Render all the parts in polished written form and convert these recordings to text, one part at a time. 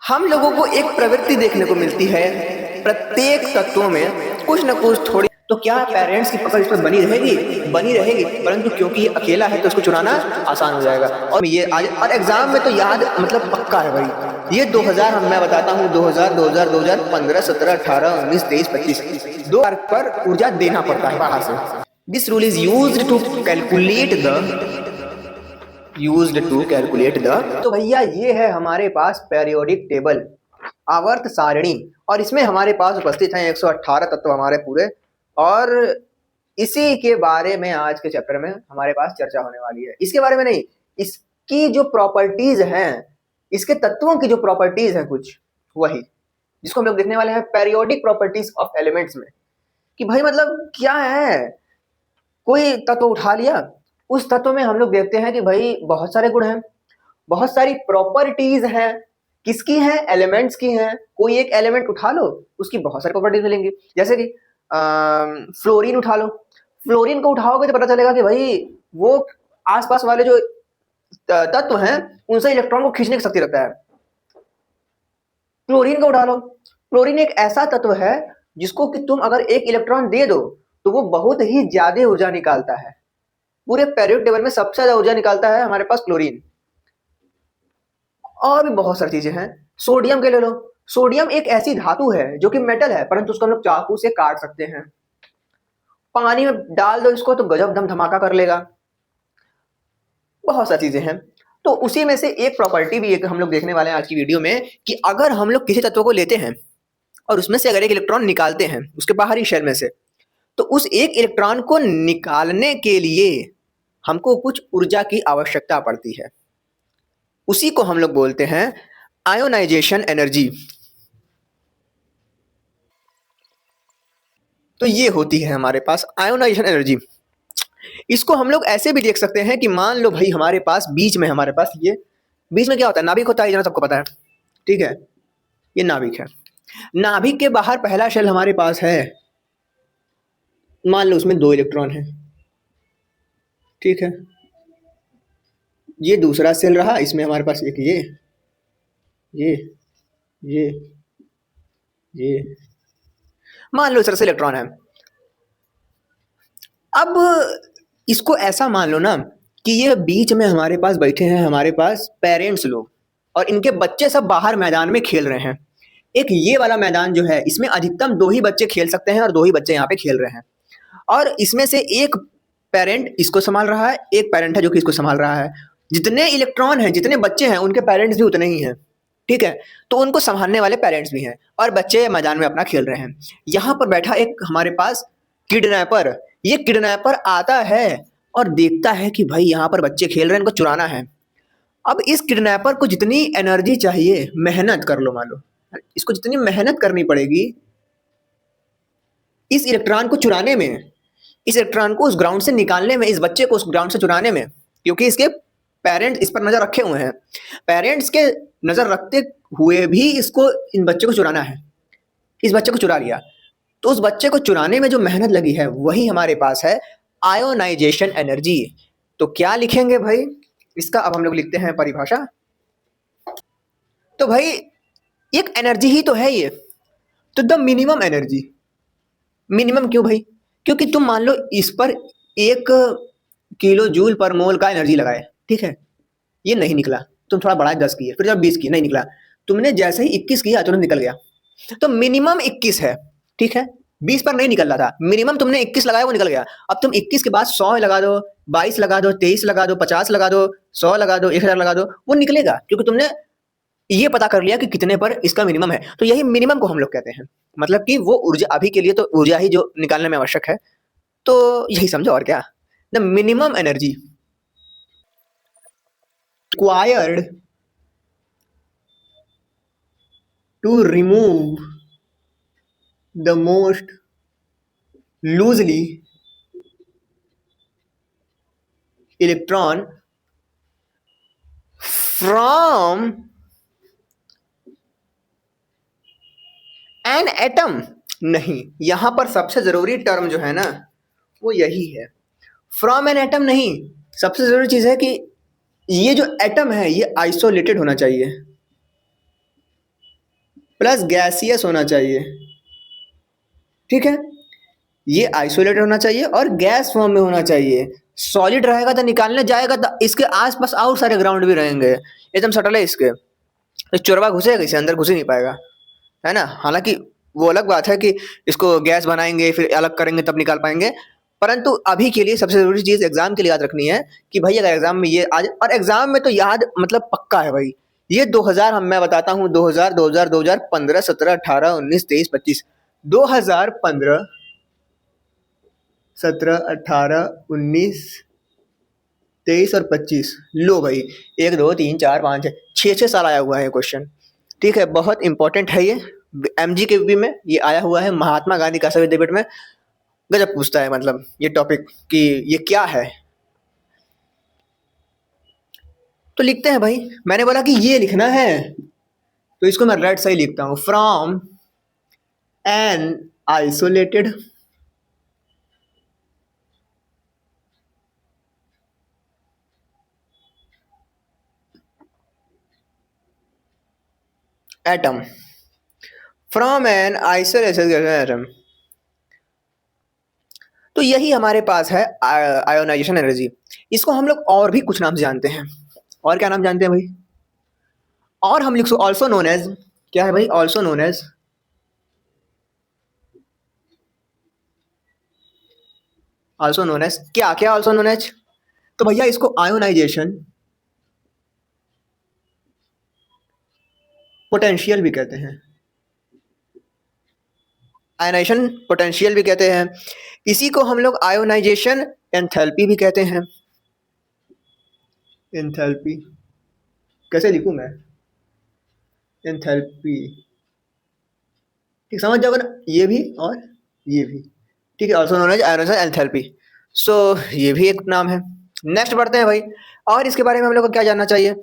हम लोगों को एक प्रवृत्ति देखने को मिलती है प्रत्येक तत्वों में कुछ न कुछ थोड़ी। तो क्या पेरेंट्स की पकड़ इस पर बनी रहेगी? बनी रहेगी, परंतु क्योंकि ये अकेला है तो उसको चुराना आसान हो जाएगा। और ये आज और एग्जाम में तो याद मतलब पक्का है भाई। ये 2000 मैं बताता हूँ 2000 2000 2015 17 18 19 23 25 दो पर ऊर्जा देना पड़ता है बाहर से। This rule is used to calculate the. तो भैया ये है हमारे पास पेरियोडिक टेबल, आवर्त सारणी, और इसमें हमारे पास उपस्थित हैं 118 तत्व हमारे पूरे। और इसी के बारे में आज के चैप्टर में हमारे पास चर्चा होने वाली है। इसके बारे में नहीं, इसकी जो प्रॉपर्टीज हैं, इसके तत्वों की जो प्रॉपर्टीज हैं कुछ, वही जिसको हम लोग देखने वाले हैं पेरियोडिक प्रॉपर्टीज ऑफ एलिमेंट्स में। कि भाई मतलब क्या है, कोई तत्व उठा लिया, उस तत्व में हम लोग देखते हैं कि भाई बहुत सारे गुण हैं, बहुत सारी प्रॉपर्टीज हैं। किसकी हैं? एलिमेंट्स की हैं। कोई एक एलिमेंट उठा लो, उसकी बहुत सारी प्रॉपर्टीज मिलेंगी। जैसे कि फ्लोरीन उठा लो, फ्लोरीन को उठाओगे तो पता चलेगा कि भाई वो आसपास वाले जो तत्व हैं उनसे इलेक्ट्रॉन को खींचने की शक्ति रखता है। क्लोरीन को उठा लो, क्लोरीन एक ऐसा तत्व है जिसको कि तुम अगर एक इलेक्ट्रॉन दे दो तो वो बहुत ही ज्यादा ऊर्जा निकालता है। पूरे पेरियोडिक टेबल में सबसे ज्यादा ऊर्जा निकालता है हमारे पास क्लोरीन। और भी बहुत सारी चीजें हैं। सोडियम के ले लो, सोडियम एक ऐसी धातु है जो कि मेटल है, परंतु उसको हम लोग चाकू से काट सकते हैं। पानी में डाल दो इसको तो गजब दम धमाका कर लेगा। बहुत सारी चीजें हैं। तो उसी में से एक प्रॉपर्टी भी एक हम लोग देखने वाले हैं आज की वीडियो में, कि अगर हम लोग किसी तत्व को लेते हैं और उसमें से अगर एक इलेक्ट्रॉन निकालते हैं उसके बाहरी शेल में से, तो उस एक इलेक्ट्रॉन को निकालने के लिए हमको कुछ ऊर्जा की आवश्यकता पड़ती है। उसी को हम लोग बोलते हैं आयोनाइजेशन एनर्जी। तो ये होती है हमारे पास आयोनाइजेशन एनर्जी। इसको हम लोग ऐसे भी देख सकते हैं कि मान लो भाई हमारे पास बीच में ये बीच में क्या होता है, नाभिक होता है, ये सबको पता है, ठीक है। ये नाभिक है, नाभिक के बाहर पहला शेल हमारे पास है, मान लो उसमें 2 इलेक्ट्रॉन है, ठीक है। ये दूसरा सेल रहा, इसमें हमारे पास एक ये ये ये मान लो इस तरह से इलेक्ट्रॉन है। अब इसको ऐसा मान लो ना कि ये बीच में हमारे पास बैठे हैं हमारे पास पेरेंट्स लोग, और इनके बच्चे सब बाहर मैदान में खेल रहे हैं। एक ये वाला मैदान जो है इसमें अधिकतम 2 ही बच्चे खेल सकते हैं और 2 ही बच्चे यहाँ पे खेल रहे हैं। और इसमें से एक पेरेंट इसको संभाल रहा है, एक पेरेंट है जो कि इसको संभाल रहा है। जितने इलेक्ट्रॉन हैं, जितने बच्चे हैं, उनके पेरेंट्स भी उतने ही हैं, ठीक है। तो उनको संभालने वाले पेरेंट्स भी हैं और बच्चे मैदान में अपना खेल रहे हैं। यहाँ पर बैठा एक हमारे पास किडनैपर, ये किडनैपर आता है और देखता है कि भाई यहाँ पर बच्चे खेल रहे हैं, इनको चुराना है। अब इस किडनैपर को जितनी एनर्जी चाहिए, मेहनत कर लो, मान लो इसको जितनी मेहनत करनी पड़ेगी इस इलेक्ट्रॉन को चुराने में, इस इलेक्ट्रॉन को उस ग्राउंड से निकालने में, इस बच्चे को उस ग्राउंड से चुराने में, क्योंकि इसके पेरेंट्स इस पर नजर रखे हुए हैं। पेरेंट्स के नजर रखते हुए भी इसको, इन बच्चे को चुराना है। इस बच्चे को चुरा लिया तो उस बच्चे को चुराने में जो मेहनत लगी है वही हमारे पास है आयोनाइजेशन एनर्जी। तो क्या लिखेंगे भाई इसका? अब हम लोग लिखते हैं परिभाषा। तो भाई एक एनर्जी ही तो है ये, तो द मिनिमम एनर्जी। मिनिमम क्यों भाई? क्योंकि तुम मान लो इस पर 1 किलो जूल पर मोल का एनर्जी लगाए, ठीक है, ये नहीं निकला, तुम थोड़ा बढ़ाए 10 किए, फिर जब 20 किए नहीं निकला, तुमने जैसे ही 21 किया तुरंत निकल गया। तो मिनिमम 21 है, ठीक है। 20 पर नहीं निकल रहा था, मिनिमम तुमने 21 लगाया, वो निकल गया। अब तुम 21 के बाद 100 लगा दो, 22 लगा दो, 23 लगा दो, 50 लगा दो, 100 लगा दो, 1000 लगा दो, वो निकलेगा, क्योंकि तुमने ये पता कर लिया कि कितने पर इसका मिनिमम है। तो यही मिनिमम को हम लोग कहते हैं, मतलब कि वो ऊर्जा अभी के लिए तो ऊर्जा ही जो निकालने में आवश्यक है। तो यही समझो, और क्या। The minimum energy required to remove the most loosely electron from an atom. नहीं, यहां पर सबसे जरूरी टर्म जो है ना वो यही है, फ्रॉम एन एटम नहीं। सबसे जरूरी चीज है कि ये जो एटम है ये आइसोलेटेड होना चाहिए। प्लस गैसियस होना चाहिए, ठीक है। ये आइसोलेटेड होना चाहिए और गैस फॉर्म में होना चाहिए। सॉलिड रहेगा तो निकालने जाएगा तो इसके आसपास और सारे ग्राउंड भी रहेंगे, एकदम सटल है इसके, तो चोरवा घुसेगा इसे अंदर, घुस ही नहीं पाएगा, है ना। हालांकि वो अलग बात है कि इसको गैस बनाएंगे फिर अलग करेंगे तब निकाल पाएंगे, परंतु अभी के लिए सबसे जरूरी चीज एग्जाम के लिए याद रखनी है कि भाई अगर एग्जाम में ये आज, और एग्जाम में तो याद मतलब पक्का है भाई, ये 2000 हम मैं बताता हूँ 2000 2000 2015 17 18 19 23 25 2015 17 18 19 23 और 25, लो भाई 1 2 3 4 5 6 6 साल आया हुआ है क्वेश्चन, ठीक है। बहुत इंपॉर्टेंट है ये, एमजी के भी में ये आया हुआ है, महात्मा गांधी का विद्यापीठ में गजब पूछता है मतलब ये टॉपिक कि ये क्या है। तो लिखते हैं भाई, मैंने बोला कि ये लिखना है तो इसको मैं राइट सही लिखता हूं, from an isolated atom, from an isolated atom. तो यही हमारे पास है आयोनाइजेशन एनर्जी। इसको हम लोग और भी कुछ नाम से जानते हैं, और क्या नाम जानते हैं भाई, और हम लिख ऑल्सो नोन एज, क्या है भाई, also known as, also known as क्या क्या ऑल्सो नोन एज, तो भैया इसको आयोनाइजेशन पोटेंशियल भी कहते हैं, आयोनाइजेशन पोटेंशियल भी कहते हैं, इसी को हम लोग आयोनाइजेशन एंथैल्पी भी कहते हैं। एंथैल्पी कैसे लिखूं मैं, एंथैल्पी, ठीक समझ जाओगे ना, ये भी और ये भी, ठीक है, also known as ionisation enthalpy. So ये भी एक नाम है। नेक्स्ट बढ़ते हैं भाई, और इसके बारे में हम लोग को क्या जानना चाहिए।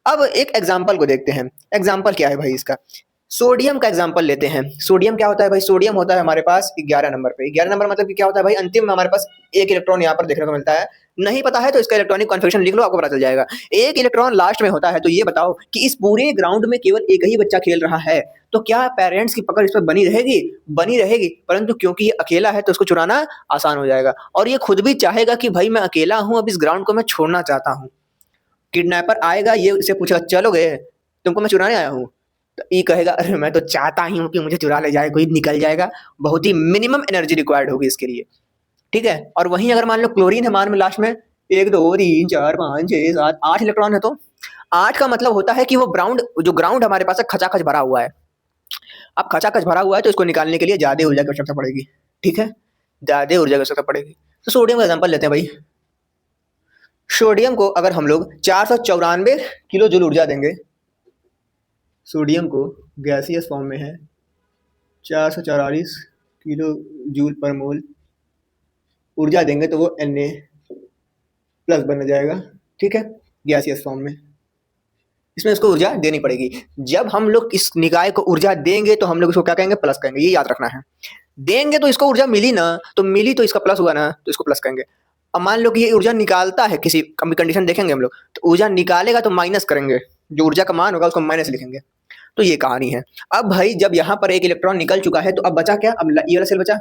अब एक एग्जाम्पल को देखते हैं, एग्जाम्पल क्या है भाई इसका, सोडियम का एग्जाम्पल लेते हैं। सोडियम क्या होता है भाई, सोडियम होता है हमारे पास 11 नंबर पे, 11 नंबर मतलब कि क्या होता है भाई, अंतिम में हमारे पास एक इलेक्ट्रॉन यहाँ पर देखने को मिलता है। नहीं पता है तो इसका इलेक्ट्रॉनिक कॉन्फ़िगरेशन लिख लो, आपको पता चल जाएगा। एक इलेक्ट्रॉन लास्ट में होता है, तो ये बताओ कि इस पूरे ग्राउंड में केवल एक ही बच्चा खेल रहा है, तो क्या पेरेंट्स की पकड़ इस पर बनी रहेगी, बनी रहेगी, परंतु क्योंकि ये अकेला है तो उसको चुराना आसान हो जाएगा, और ये खुद भी चाहेगा कि भाई मैं अकेला हूँ, अब इस ग्राउंड को मैं छोड़ना चाहता हूँ। किडनैपर आएगा, ये इससे पूछेगा चलोगे, तुमको मैं चुराने आया हूँ, तो ये कहेगा अरे मैं तो चाहता ही हूँ कि मुझे चुरा ले जाए कोई, निकल जाएगा, बहुत ही मिनिमम एनर्जी रिक्वायर्ड होगी इसके लिए, ठीक है। और वहीं अगर मान लो क्लोरीन है, मान में लास्ट में 1 2 3 4 5 6 7 8 इलेक्ट्रॉन है, तो 8 का मतलब होता है कि वो ग्राउंड, जो ग्राउंड हमारे पास है खचाखच भरा हुआ है। अब खचाखच भरा हुआ है तो इसको निकालने के लिए ज्यादा ऊर्जा की आवश्यकता पड़ेगी, ठीक है, ज्यादा ऊर्जा की आवश्यकता पड़ेगी। तो सोडियम का एग्जाम्पल लेते हैं भाई, सोडियम को अगर हम लोग 494 किलो जूल ऊर्जा देंगे, सोडियम को गैसियस फॉर्म में है 444 किलो जूल पर मोल ऊर्जा देंगे तो वो Na प्लस बन जाएगा, ठीक है, गैसियस फॉर्म में। इसमें इसको ऊर्जा देनी पड़ेगी। जब हम लोग इस निकाय को ऊर्जा देंगे तो हम लोग इसको क्या कहेंगे, प्लस कहेंगे, ये याद रखना है। देंगे तो इसको ऊर्जा मिली ना, तो मिली तो इसका प्लस हुआ ना, तो इसको प्लस कहेंगे। अब मान लो कि ये ऊर्जा निकालता है, किसी कंडीशन देखेंगे हम लोग, तो ऊर्जा निकालेगा तो माइनस करेंगे, जो ऊर्जा का मान होगा उसको माइनस लिखेंगे। तो ये कहानी है। अब भाई जब यहाँ पर एक इलेक्ट्रॉन निकल चुका है तो अब बचा क्या, अब ये वाला सेल बचा,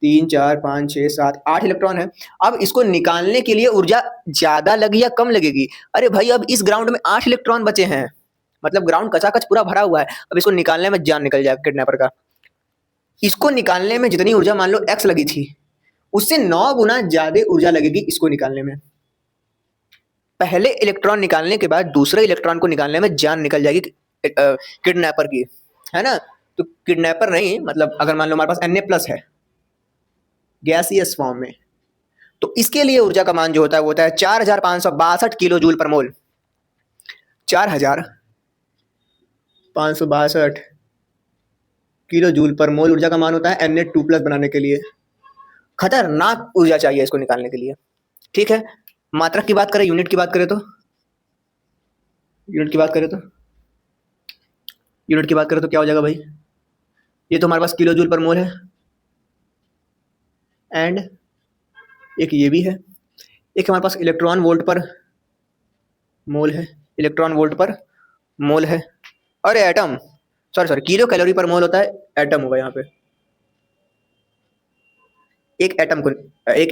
3 4 5 6 7 8 इलेक्ट्रॉन है। अब इसको निकालने के लिए ऊर्जा ज्यादा लगी या कम लगेगी, अरे भाई अब इस ग्राउंड में 8 इलेक्ट्रॉन बचे हैं, मतलब ग्राउंड कचाकच पूरा भरा हुआ है, अब इसको निकालने में जान निकल जाएगा किडनैपर का। इसको निकालने में जितनी ऊर्जा मान लो x लगी थी, उससे 9 गुना ज्यादा ऊर्जा लगेगी इसको निकालने में। पहले इलेक्ट्रॉन निकालने के बाद दूसरे इलेक्ट्रॉन को निकालने में जान निकल जाएगी किडनैपर की, है ना। तो किडनैपर नहीं, मतलब अगर मान लो हमारे पास Na प्लस है गैसियस फॉर्म में, तो इसके लिए ऊर्जा का मान जो होता है वो होता है 4562 किलो जूल पर मोल, 4562 किलो जूल पर मोल ऊर्जा का मान होता है Na2 प्लस बनाने के लिए। खतरनाक ऊर्जा चाहिए इसको निकालने के लिए, ठीक है। मात्रक की बात करें, यूनिट की बात करें तो, यूनिट की बात करें तो, यूनिट की बात करें तो क्या हो जाएगा भाई, ये तो हमारे पास किलो जूल पर मोल है, एंड एक ये भी है, एक हमारे पास इलेक्ट्रॉन वोल्ट पर मोल है, इलेक्ट्रॉन वोल्ट पर मोल है। अरे एटम, सॉरी किलो कैलोरी पर मोल होता है, एटम होगा यहाँ पे, एक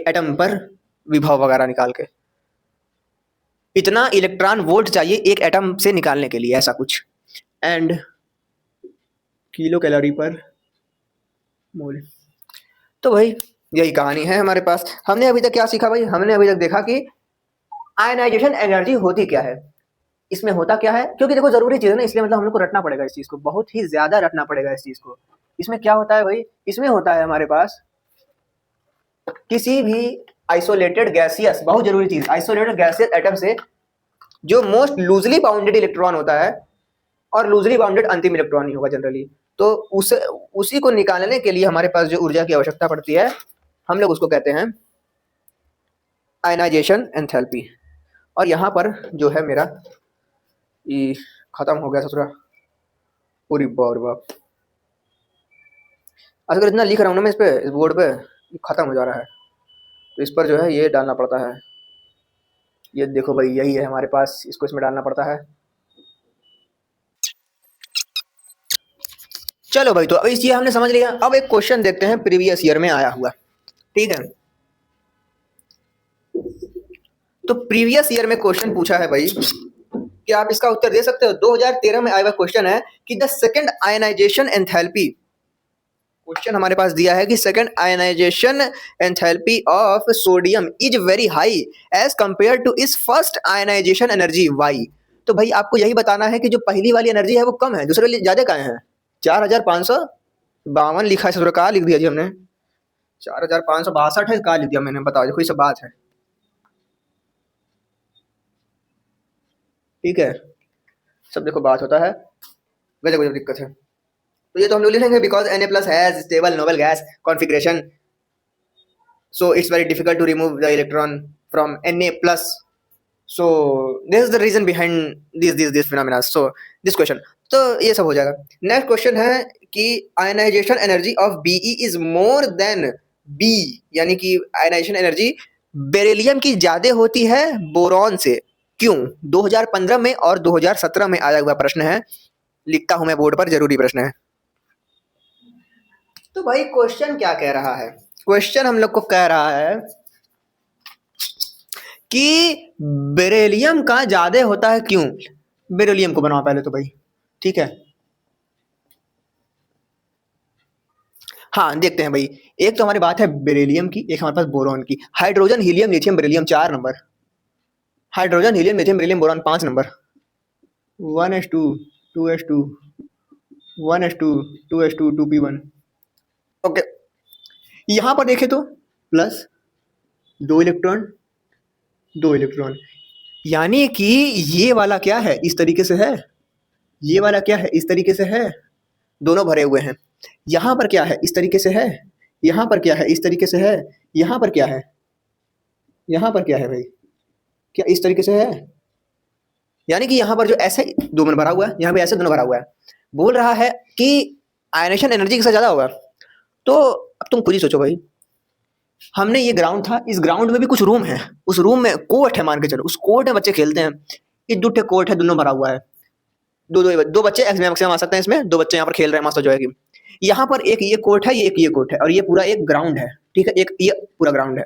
एटम पर विभव वगैरह निकाल के, इतना इलेक्ट्रॉन वोल्ट चाहिए एक एटम से निकालने के लिए, ऐसा कुछ। एंड किलो कैलोरी पर मोल। तो भाई यही कहानी है हमारे पास। हमने अभी तक क्या सीखा भाई? हमने अभी तक देखा कि आयनाइजेशन एनर्जी होती क्या है, इसमें होता क्या है, क्योंकि देखो जरूरी चीज है ना, इसलिए मतलब हम लोग को रटना पड़ेगा इस चीज को, बहुत ही ज्यादा रटना पड़ेगा इस चीज को। इसमें क्या होता है भाई? इसमें होता है हमारे पास किसी भी आइसोलेटेड गैसियस, बहुत जरूरी चीज, आइसोलेटेड गैसियस एटम से जो मोस्ट लूजली बाउंडेड इलेक्ट्रॉन होता है, और लूजली बाउंडेड अंतिम इलेक्ट्रॉन ही होगा जनरली, तो उसी को निकालने के लिए हमारे पास जो ऊर्जा की आवश्यकता पड़ती है, हम लोग उसको कहते हैं आयनाइजेशन एंथैल्पी। और यहाँ पर जो है मेरा ये खत्म हो गया ससुरा, पूरी बाप, अगर इतना लिख रहा हूँ ना मैं इस पे, इस बोर्ड पे, खत्म हो जा रहा है, तो इस पर जो है ये डालना पड़ता है, ये देखो भाई यही है हमारे पास, इसको इसमें डालना पड़ता है। चलो भाई, तो अब इस ये हमने समझ लिया। अब एक क्वेश्चन देखते हैं प्रीवियस ईयर में आया हुआ, ठीक है। तो प्रीवियस ईयर में क्वेश्चन पूछा है भाई, क्या आप इसका उत्तर दे सकते हो? 2013 में आया हुआ क्वेश्चन है कि the second ionization enthalpy, question हमारे पास दिया है कि second ionization enthalpy of sodium is very high as compare to its first ionization energy, why. तो भाई आपको यही बताना है कि जो पहली वाली एनर्जी है वो कम है, दूसरे वाली ज्यादा कहाँ है? 4552 लिखा है, ससुरा कहाँ लिख दिया जी हमने? 4562 है, कहाँ लिख दिया मैंने? बताओ, देखो ये सब बात है, ठीक है, सब देखो बात होता है, गजब गजब दिक्कत है। तो ये तो हम लोग लिखेंगे because Na plus has stable noble gas configuration, so it's very difficult to remove the electron from Na plus, so this is the reason behind this phenomena, so this question, तो ये सब हो जाएगा। नेक्स्ट क्वेश्चन है कि ionization energy of Be is more than B, यानी कि ionization energy beryllium की ज्यादा होती है बोरॉन से, क्यों? 2015 में और 2017 में आया हुआ प्रश्न है, लिखता हूं मैं बोर्ड पर, जरूरी प्रश्न है। तो भाई क्वेश्चन क्या कह रहा है? क्वेश्चन हम लोग को कह रहा है कि बेरिलियम का ज्यादा होता है, क्यों? बेरिलियम को बनाओ पहले तो भाई, ठीक है। हाँ देखते हैं भाई, एक तो हमारी बात है बेरिलियम की, एक हमारे पास बोरॉन की। Hydrogen helium lithium beryllium 4 number, hydrogen helium lithium beryllium boron 5 number, 1s2 2s2 1s2 2s2 2p1, okay. यहां पर देखें तो प्लस 2 इलेक्ट्रॉन 2 इलेक्ट्रॉन, यानी कि ये वाला क्या है? इस तरीके से है, ये वाला क्या है? इस तरीके से है, दोनों भरे हुए हैं। यहां पर क्या है? इस तरीके से है, यहां पर क्या है? इस तरीके से है, यहां पर क्या है? यहां पर क्या है भाई? क्या इस तरीके से है? यानी कि यहां पर जो ऐसे दो में भरा हुआ है, यहां पे ऐसे दोनों भरा हुआ है। बोल रहा है कि आयनेशन एनर्जी किससे ज्यादा होगा। तो अब तुम खुद ही सोचो भाई, हमने ये ग्राउंड था, इस ग्राउंड में भी कुछ रूम है, उस रूम में कोर्ट है, मान के चलो उस कोर्ट में बच्चे खेलते हैं, ये दुठे कोर्ट है, दोनों भरा हुआ है, दो बच्चे मैक्सिमम आ सकते हैं इसमें, दो बच्चे यहाँ पर खेल रहे हैं मस्त जो है कि यहाँ पर एक ये कोर्ट है, ये एक ये कोर्ट है, और ये पूरा एक ग्राउंड है, ठीक है, एक ये पूरा ग्राउंड है,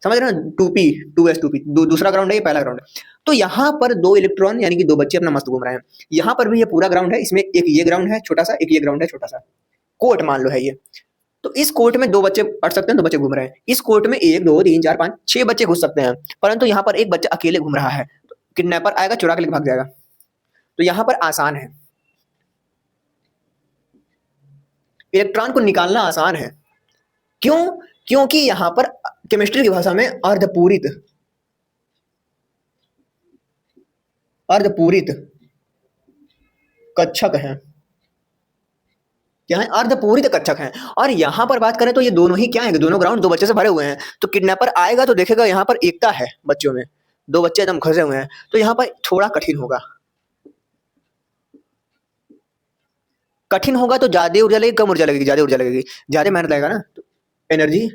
समझ रहे हो? 2p 2s 2p, दूसरा ग्राउंड है, ये पहला ग्राउंड है। तो यहाँ पर 2 इलेक्ट्रॉन यानी कि 2 बच्चे अपना मस्त घूम रहे हैं। यहाँ पर भी ये पूरा ग्राउंड है, इसमें एक ये ग्राउंड है छोटा सा, एक ये ग्राउंड है छोटा सा, कोर्ट मान लो है ये। तो इस कोर्ट में 2 बच्चे पढ़ सकते हैं, 2 बच्चे घूम रहे हैं। इस कोर्ट में 1 2 3 4 5 6 बच्चे घुस सकते हैं, परंतु यहाँ पर एक बच्चा अकेले घूम रहा है, तो किडनैपर आएगा, चुरा के लेके भाग जाएगा। तो यहाँ पर आसान है, इलेक्ट्रॉन को निकालना आसान है। क्यों? क्योंकि यहाँ पर केमिस्ट्री की भाषा में अर्धपूरित कक्षक है, क्या है? अर्धपूरित कक्षक है। और यहाँ पर बात करें तो ये दोनों ही क्या है? दोनों ग्राउंड 2 बच्चे से भरे हुए हैं। तो किडनैपर आएगा तो देखेगा यहाँ पर एकता है बच्चों में, 2 बच्चे एकदम घसे हुए हैं, तो यहाँ पर थोड़ा कठिन होगा। कठिन होगा तो ज्यादा ऊर्जा लगेगी, कम ऊर्जा लगेगी? ज्यादा ऊर्जा लगेगी, ज्यादा मेहनत लगेगा ना, तो एनर्जी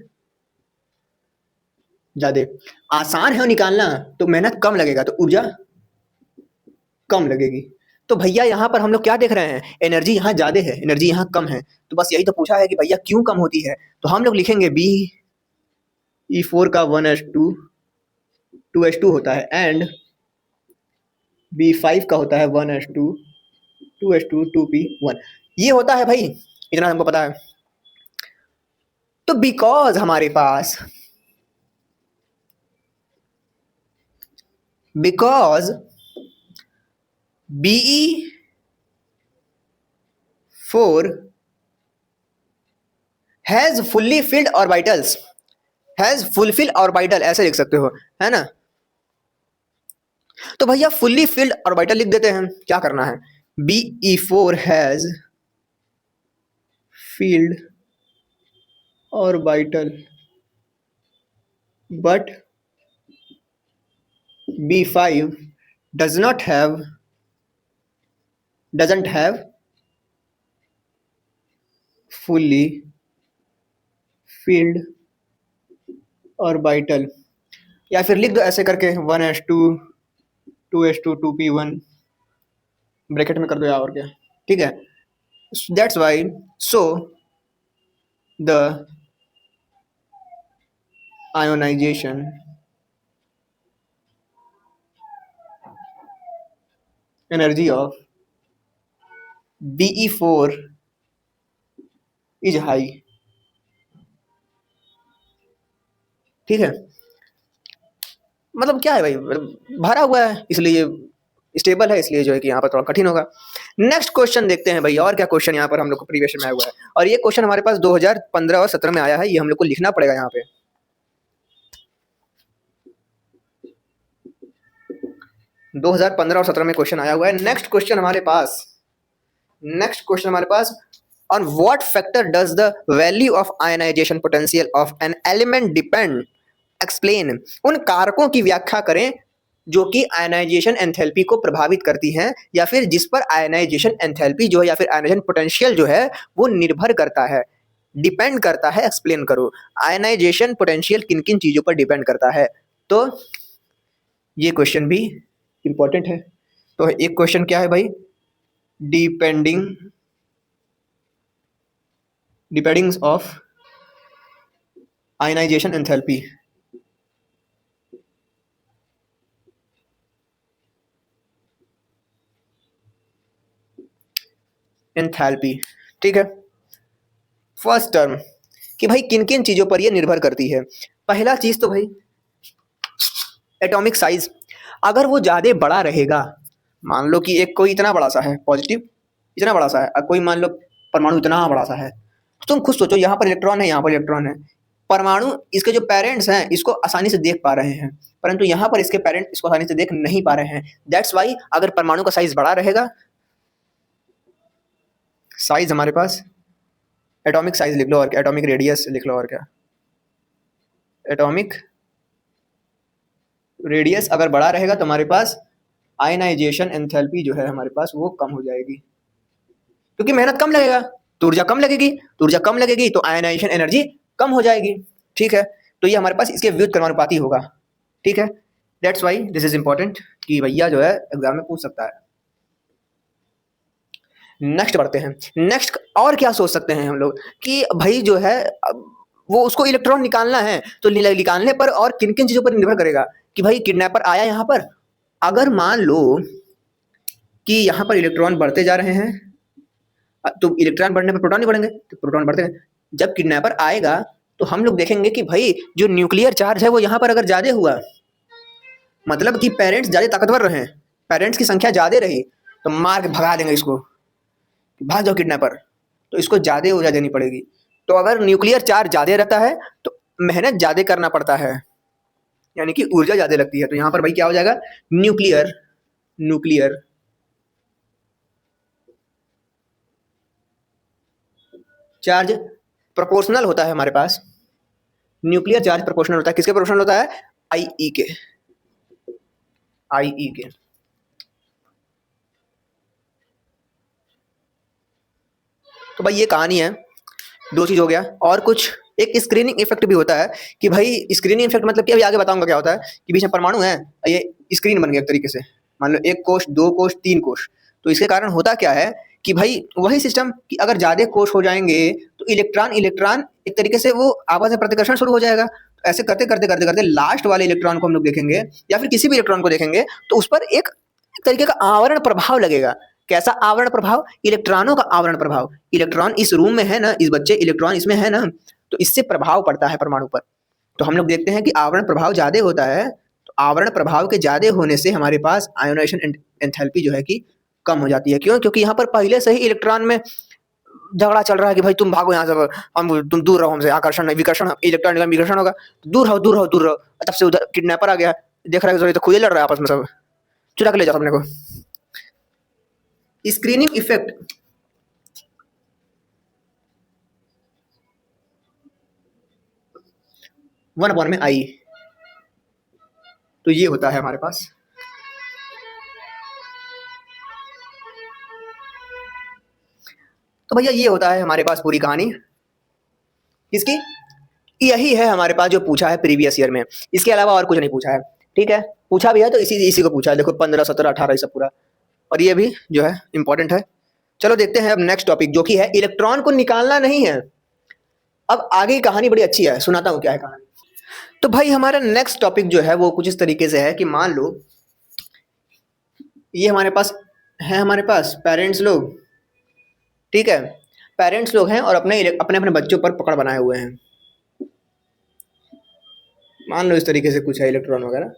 ज्यादा। आसान है निकालना तो मेहनत कम लगेगा, तो ऊर्जा कम लगेगी। तो भैया यहाँ पर हम लोग क्या देख रहे हैं, एनर्जी यहाँ ज्यादा है, एनर्जी यहाँ कम है। तो बस यही तो पूछा है कि भैया क्यों कम होती है। तो हम लोग लिखेंगे BE4 का 1s2 2s2 होता है, एंड B5 का होता है 1s2 2s2 2p1। ये होता है भाई, इतना हमको पता है। तो बिकॉज हमारे पास BE4 has fully filled orbitals, has fulfil orbital ऐसे लिख सकते हो, है ना। तो भैया फुल्ली फिल्ड ऑर्बिटल लिख देते हैं। क्या करना है, BE4 has filled orbital but B5 doesn't have fully filled orbital। या फिर लिख दो ऐसे करके 1s2 2s2 2p1 ब्रैकेट में कर दो, या और क्या, ठीक है। That's why so the ionization energy of BE4 is high, ठीक है। मतलब क्या है भाई, भरा हुआ है इसलिए स्टेबल है, इसलिए जो है कि यहाँ पर थोड़ा कठिन होगा। नेक्स्ट क्वेश्चन देखते हैं भाई, और क्या क्वेश्चन यहाँ पर हम लोग को प्रीवियस में आया हुआ है। और ये क्वेश्चन हमारे पास 2015 और 17 में आया है, ये हम लोग को लिखना पड़ेगा यहाँ पे। 2015 और 17 में क्वेश्चन आया हुआ है। नेक्स्ट क्वेश्चन हमारे पास on what factor does the value of ionization potential of an element depend, explain। उन कारकों की व्याख्या करें जो कि आयनाइजेशन एंथैल्पी को प्रभावित करती हैं, या फिर जिस पर आयनाइजेशन एंथैल्पी जो है या फिर आयनाइजेशन पोटेंशियल जो है वो निर्भर करता है, डिपेंड करता है। एक्सप्लेन करो आयनाइजेशन पोटेंशियल किन किन चीजों पर डिपेंड करता है। तो ये क्वेश्चन भी इंपॉर्टेंट है। तो एक क्वेश्चन क्या है भाई, डिपेंडिंग ऑफ आयनाइजेशन एंथैल्पी, ठीक है। फर्स्ट टर्म कि भाई किन किन चीजों पर ये निर्भर करती है। पहला चीज तो भाई एटॉमिक साइज, अगर वो ज्यादा बड़ा रहेगा, मान लो कि एक कोई इतना बड़ा सा है पॉजिटिव, इतना बड़ा सा है, और कोई मान लो परमाणु इतना बड़ा सा है, तो तुम खुद सोचो यहाँ पर इलेक्ट्रॉन है, यहाँ पर इलेक्ट्रॉन है, परमाणु इसके जो पेरेंट्स हैं इसको आसानी से देख पा रहे हैं, परंतु यहाँ पर इसके पेरेंट इसको आसानी से देख नहीं पा रहे हैं। दैट्स वाई अगर परमाणु का साइज बड़ा रहेगा, साइज हमारे पास एटॉमिक साइज लिख लो, और क्या एटॉमिक रेडियस लिख लो, और क्या एटॉमिक रेडियस अगर बड़ा रहेगा तो हमारे पास आयनाइजेशन एंथैल्पी जो है हमारे पास वो कम हो जाएगी, क्योंकि मेहनत कम लगेगा तो ऊर्जा कम लगेगी, तो ऊर्जा कम लगेगी तो आयनाइजेशन एनर्जी कम हो जाएगी, ठीक है। तो ये हमारे पास इसके व्युत्क्रमानुपाती होगा, ठीक है। That's why this is important कि भैया जो है एग्जाम में पूछ सकता है। नेक्स्ट बढ़ते हैं। नेक्स्ट और क्या सोच सकते हैं हम लोग कि भाई जो है वो उसको इलेक्ट्रॉन निकालना है, तो निकालने पर और किन किन चीजों पर निर्भर करेगा कि भाई किडनैपर आया यहाँ पर, अगर मान लो कि यहाँ पर इलेक्ट्रॉन बढ़ते जा रहे हैं, तो इलेक्ट्रॉन बढ़ने पर प्रोटॉन नहीं बढ़ेंगे, तो प्रोटॉन बढ़ते हैं। जब किडनैपर आएगा तो हम लोग देखेंगे कि भाई जो न्यूक्लियर चार्ज है वो यहाँ पर अगर ज्यादा हुआ, मतलब कि पेरेंट्स ज्यादा ताकतवर रहे, पेरेंट्स की संख्या ज्यादा रही, तो मार के भगा देंगे इसको, भाग जाओ किडनैपर, तो इसको ज्यादा ऊर्जा देनी पड़ेगी। तो अगर न्यूक्लियर चार्ज ज्यादा रहता है तो मेहनत ज्यादा करना पड़ता है, यानी कि ऊर्जा ज्यादा लगती है। तो यहाँ पर भाई क्या हो जाएगा, न्यूक्लियर चार्ज प्रोपोर्शनल होता है हमारे पास, न्यूक्लियर चार्ज प्रोपोर्शनल होता है, किसके प्रोपोर्शनल होता है, आईई के। तो भाई ये कहानी है, दो चीज हो गया। और कुछ एक स्क्रीनिंग इफेक्ट भी होता है कि भाई स्क्रीनिंग इफेक्ट मतलब कि अभी आगे बताऊंगा क्या होता है कि बीच में परमाणु है, ये स्क्रीन बन गया एक तरीके से, मान लो एक कोष, दो कोष, तीन कोष, तो इसके कारण होता क्या है कि भाई वही सिस्टम कि अगर ज्यादा कोष हो जाएंगे तो इलेक्ट्रॉन इलेक्ट्रॉन एक तरीके से वो आपस में प्रतिकर्षण शुरू हो जाएगा। तो ऐसे करते करते करते करते लास्ट वाले इलेक्ट्रॉन को हम लोग देखेंगे या फिर किसी भी इलेक्ट्रॉन को देखेंगे तो उस पर एक तरीके का आवरण प्रभाव लगेगा। कैसा आवरण प्रभाव? इलेक्ट्रॉनों का आवरण प्रभाव। इलेक्ट्रॉन इस रूम में है ना, इस बच्चे इलेक्ट्रॉन इसमें है ना, तो इससे प्रभाव पड़ता है परमाणु पर। तो हम लोग देखते हैं कि आवरण प्रभाव ज्यादा होता है, तो आवरण प्रभाव के ज्यादा होने से हमारे पास आयोनाइजेशन एंथैल्पी जो है कि कम हो जाती है। क्यों? क्योंकि यहाँ पर पहले से ही इलेक्ट्रॉन में झगड़ा चल रहा है कि भाई तुम भागो यहाँ से, हम तुम दूर रहो हमसे, आकर्षण नहीं विकर्षण, इलेक्ट्रॉन विकर्षण होगा, दूर रहो दूर रहो दूर रहो। तब से उधर किडनैपर आ गया, देख रहा है तो खुद ही लड़ रहा है आपस में, सब चुरा के ले जाओ अपने को। स्क्रीनिंग इफेक्ट, वन अपॉन में आई, तो ये होता है हमारे पास। तो भैया ये होता है हमारे पास पूरी कहानी किसकी। यही है हमारे पास जो पूछा है प्रीवियस ईयर में, इसके अलावा और कुछ नहीं पूछा है। ठीक है, पूछा भी है तो इसी को पूछा है। देखो 15, 17, 18 ये सब पूरा, और ये भी जो है इंपॉर्टेंट है। चलो देखते हैं अब नेक्स्ट टॉपिक जो कि है इलेक्ट्रॉन को निकालना नहीं है। अब आगे की कहानी बड़ी अच्छी है, सुनाता हूँ क्या है कहानी। तो भाई हमारा नेक्स्ट टॉपिक जो है वो कुछ इस तरीके से है कि मान लो ये हमारे पास है, हमारे पास पेरेंट्स लोग, ठीक है, पेरेंट्स लोग हैं और अपने अपने अपने बच्चों पर पकड़ बनाए हुए हैं। मान लो इस तरीके से कुछ है इलेक्ट्रॉन वगैरह,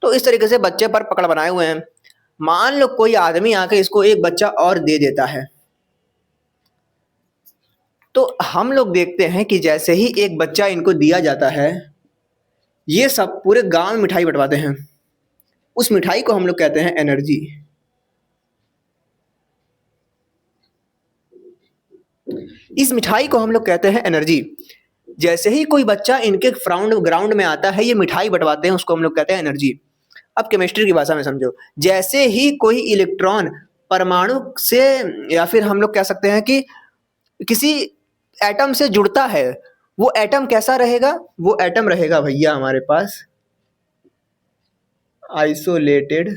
तो इस तरीके से बच्चे पर पकड़ बनाए हुए हैं। मान लो कोई आदमी आके इसको एक बच्चा और दे देता है, तो हम लोग देखते हैं कि जैसे ही एक बच्चा इनको दिया जाता है, ये सब पूरे गांव में मिठाई बंटवाते हैं। उस मिठाई को हम लोग कहते हैं एनर्जी। इस मिठाई को हम लोग कहते हैं एनर्जी। जैसे ही कोई बच्चा इनके ग्राउंड में आता है, ये मिठाई बंटवाते हैं, उसको हम लोग कहते हैं एनर्जी। अब केमिस्ट्री की भाषा में समझो, जैसे ही कोई इलेक्ट्रॉन परमाणु से या फिर हम लोग कह सकते हैं कि किसी एटम से जुड़ता है, वो एटम कैसा रहेगा? वो एटम रहेगा भैया हमारे पास isolated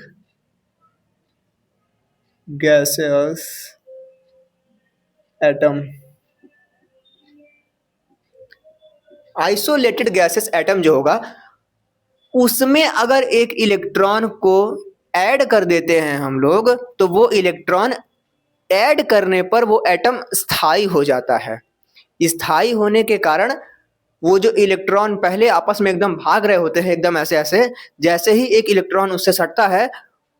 gases atom. Isolated gases atom जो होगा, उसमें अगर एक इलेक्ट्रॉन को ऐड कर देते हैं हम लोग, तो वो इलेक्ट्रॉन ऐड करने पर वो एटम स्थायी हो जाता है। स्थायी होने के कारण वो जो इलेक्ट्रॉन पहले आपस में एकदम भाग रहे होते हैं, एकदम ऐसे ऐसे, जैसे ही एक इलेक्ट्रॉन उससे सटता है,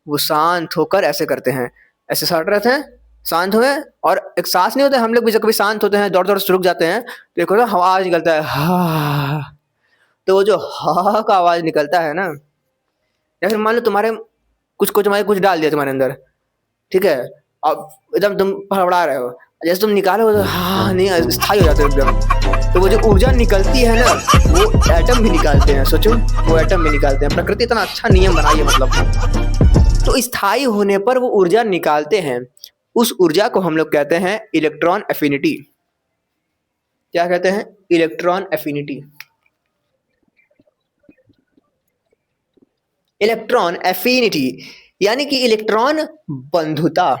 वो शांत होकर ऐसे करते हैं, ऐसे सट रहे थे, शांत हुए, और एक सांस नहीं होता, हम लोग भी जब कभी शांत होते हैं दौड़ दौड़ से रुक जाते हैं, तो देखो ना आवाज निकलता है हा। तो वो जो हा का आवाज निकलता है ना, या फिर मान लो तुम्हारे कुछ डाल दिया तुम्हारे अंदर, ठीक है, अब एकदम तुम फड़फड़ा रहे हो, जैसे तुम निकालो तो हाँ नहीं स्थायी हो जाते हो एकदम। तो वो जो ऊर्जा निकलती है ना, वो एटम भी निकालते हैं। सोचो, वो एटम भी निकालते हैं। प्रकृति इतना अच्छा नियम बनाई है मतलब। तो स्थायी होने पर वो ऊर्जा निकालते हैं। उस ऊर्जा को हम लोग कहते हैं इलेक्ट्रॉन एफिनिटी। क्या कहते हैं? Electron affinity. इलेक्ट्रॉन एफिनिटी यानी कि इलेक्ट्रॉन बंधुता।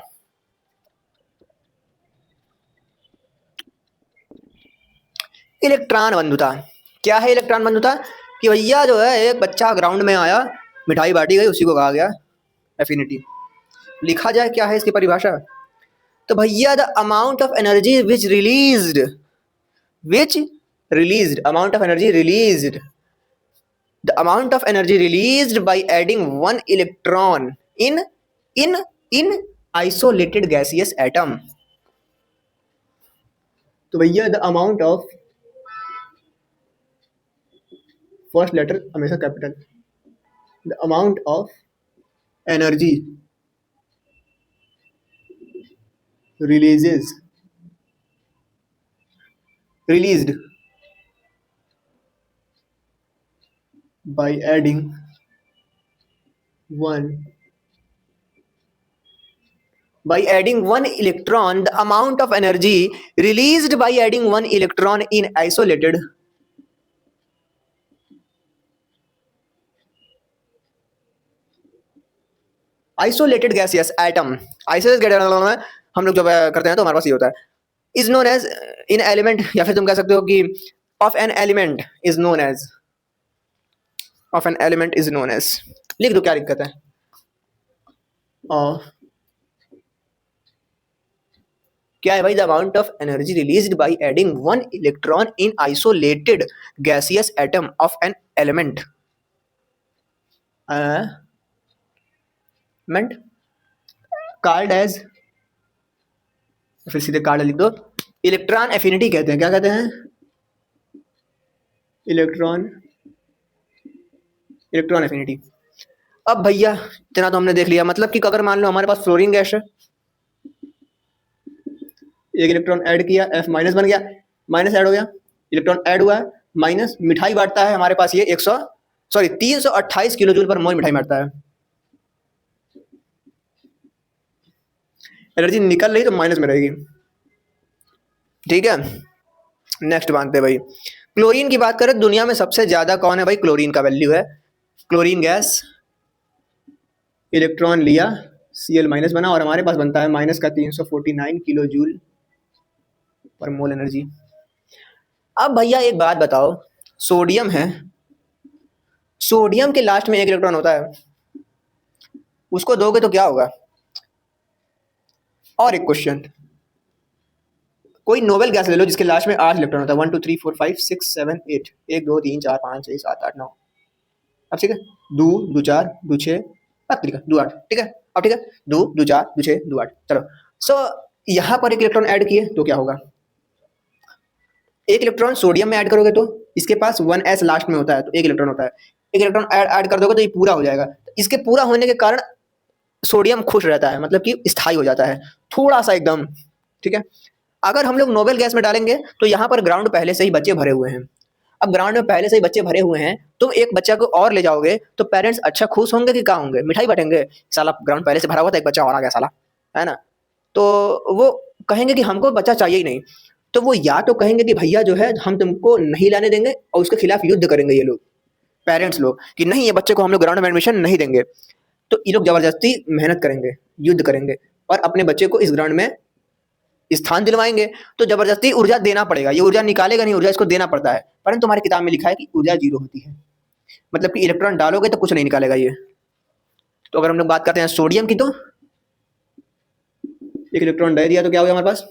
इलेक्ट्रॉन बंधुता क्या है? इलेक्ट्रॉन बंधुता कि भैया जो है एक बच्चा ग्राउंड में आया, मिठाई बांटी गई, उसी को कहा गया एफिनिटी। लिखा जाए क्या है इसकी परिभाषा? तो भैया the amount of energy amount of energy released, the amount of energy released by adding one electron in isolated gaseous atom। तो भैया the amount of, first letter हमेशा capital, the amount of energy released by adding one electron, the amount of energy released by adding one electron in isolated gaseous atom, isolated हम लोग जब करते हैं तो हमारे पास ये होता है, is known as in element, या फिर तुम कह सकते हो कि of an element is known as, of an element is known as, लिख दो क्या दिक्कत है। और क्या है भाई, the amount of energy released by adding one electron in isolated gaseous atom of an element, मेंट कार्ड एज, फिर सीधे कार्ड लिख दो, इलेक्ट्रॉन एफिनिटी कहते हैं, क्या कहते हैं, इलेक्ट्रॉन, इलेक्ट्रॉन एफिनिटी। अब भैया इतना तो हमने देख लिया, मतलब कि अगर मान लो हमारे पास फ्लोरीन गैस है, एक इलेक्ट्रॉन ऐड किया, F माइनस बन गया, माइनस ऐड हो गया, इलेक्ट्रॉन ऐड हुआ है, माइनस मिठाई बांटता है हमारे पास ये 328 किलो जूल पर मोल मिठाई बांटता है। एनर्जी निकल रही तो माइनस में रहेगी, ठीक है। नेक्स्ट मानते हैं भाई, क्लोरीन की बात करें दुनिया में सबसे ज्यादा कौन है भाई, क्लोरीन का वैल्यू है, क्लोरीन गैस, इलेक्ट्रॉन लिया, Cl माइनस बना और हमारे पास बनता है माइनस का 349 किलो जूल पर मोल एनर्जी। अब भैया एक बात बताओ, सोडियम है, सोडियम के लास्ट में एक इलेक्ट्रॉन होता है, उसको दोगे तो क्या होगा। और एक क्वेश्चन, कोई नोबेल गैस ले लो जिसके लास्ट में 8 इलेक्ट्रॉन होता है, 1 2 3 4 5 6 7 8, 1 2 3 4 5 6 7 8 9, अब ठीक है, 2 2 4 2 6 2 8, ठीक है, अब ठीक है, 2 2 4 2 6 2 8, चलो। सो यहाँ पर एक इलेक्ट्रॉन ऐड किए तो क्या होगा, एक इलेक्ट्रॉन सोडियम में ऐड करोगे तो इसके पास 1s लास्ट में होता है, तो एक इलेक्ट्रॉन होता है, एक इलेक्ट्रॉन ऐड कर दोगे तो ये पूरा हो जाएगा, इसके पूरा होने के कारण सोडियम खुश रहता है, मतलब कि स्थायी हो जाता है थोड़ा सा एकदम, ठीक है। अगर हम लोग नोबेल गैस में डालेंगे तो यहाँ पर ग्राउंड पहले से ही बच्चे भरे हुए हैं, अब ग्राउंड में पहले से ही बच्चे भरे हुए हैं, तुम एक बच्चा को और ले जाओगे तो पेरेंट्स अच्छा खुश होंगे कि क्या होंगे, मिठाई बांटेंगे, साला ग्राउंड पहले से भरा हुआ था एक बच्चा और आ गया साला, है ना, तो वो कहेंगे कि हमको बच्चा चाहिए ही नहीं, तो वो या तो कहेंगे कि भैया जो है हम तुमको नहीं लाने देंगे और उसके खिलाफ युद्ध करेंगे ये लोग, पेरेंट्स लोग, कि नहीं ये बच्चे को हम लोग ग्राउंड में एडमिशन नहीं देंगे, तो ये लोग जबरदस्ती मेहनत करेंगे, युद्ध करेंगे और अपने बच्चे को इस ग्राउंड में स्थान दिलवाएंगे, तो जबरदस्ती ऊर्जा देना पड़ेगा, ये ऊर्जा निकालेगा नहीं, ऊर्जा इसको देना पड़ता है, परंतु तुम्हारी किताब में लिखा है कि ऊर्जा 0 होती है, मतलब कि इलेक्ट्रॉन डालोगे तो कुछ नहीं निकालेगा ये। तो अगर हम लोग बात करते हैं सोडियम की, तो एक इलेक्ट्रॉन दे दिया तो क्या हो गया हमारे पास,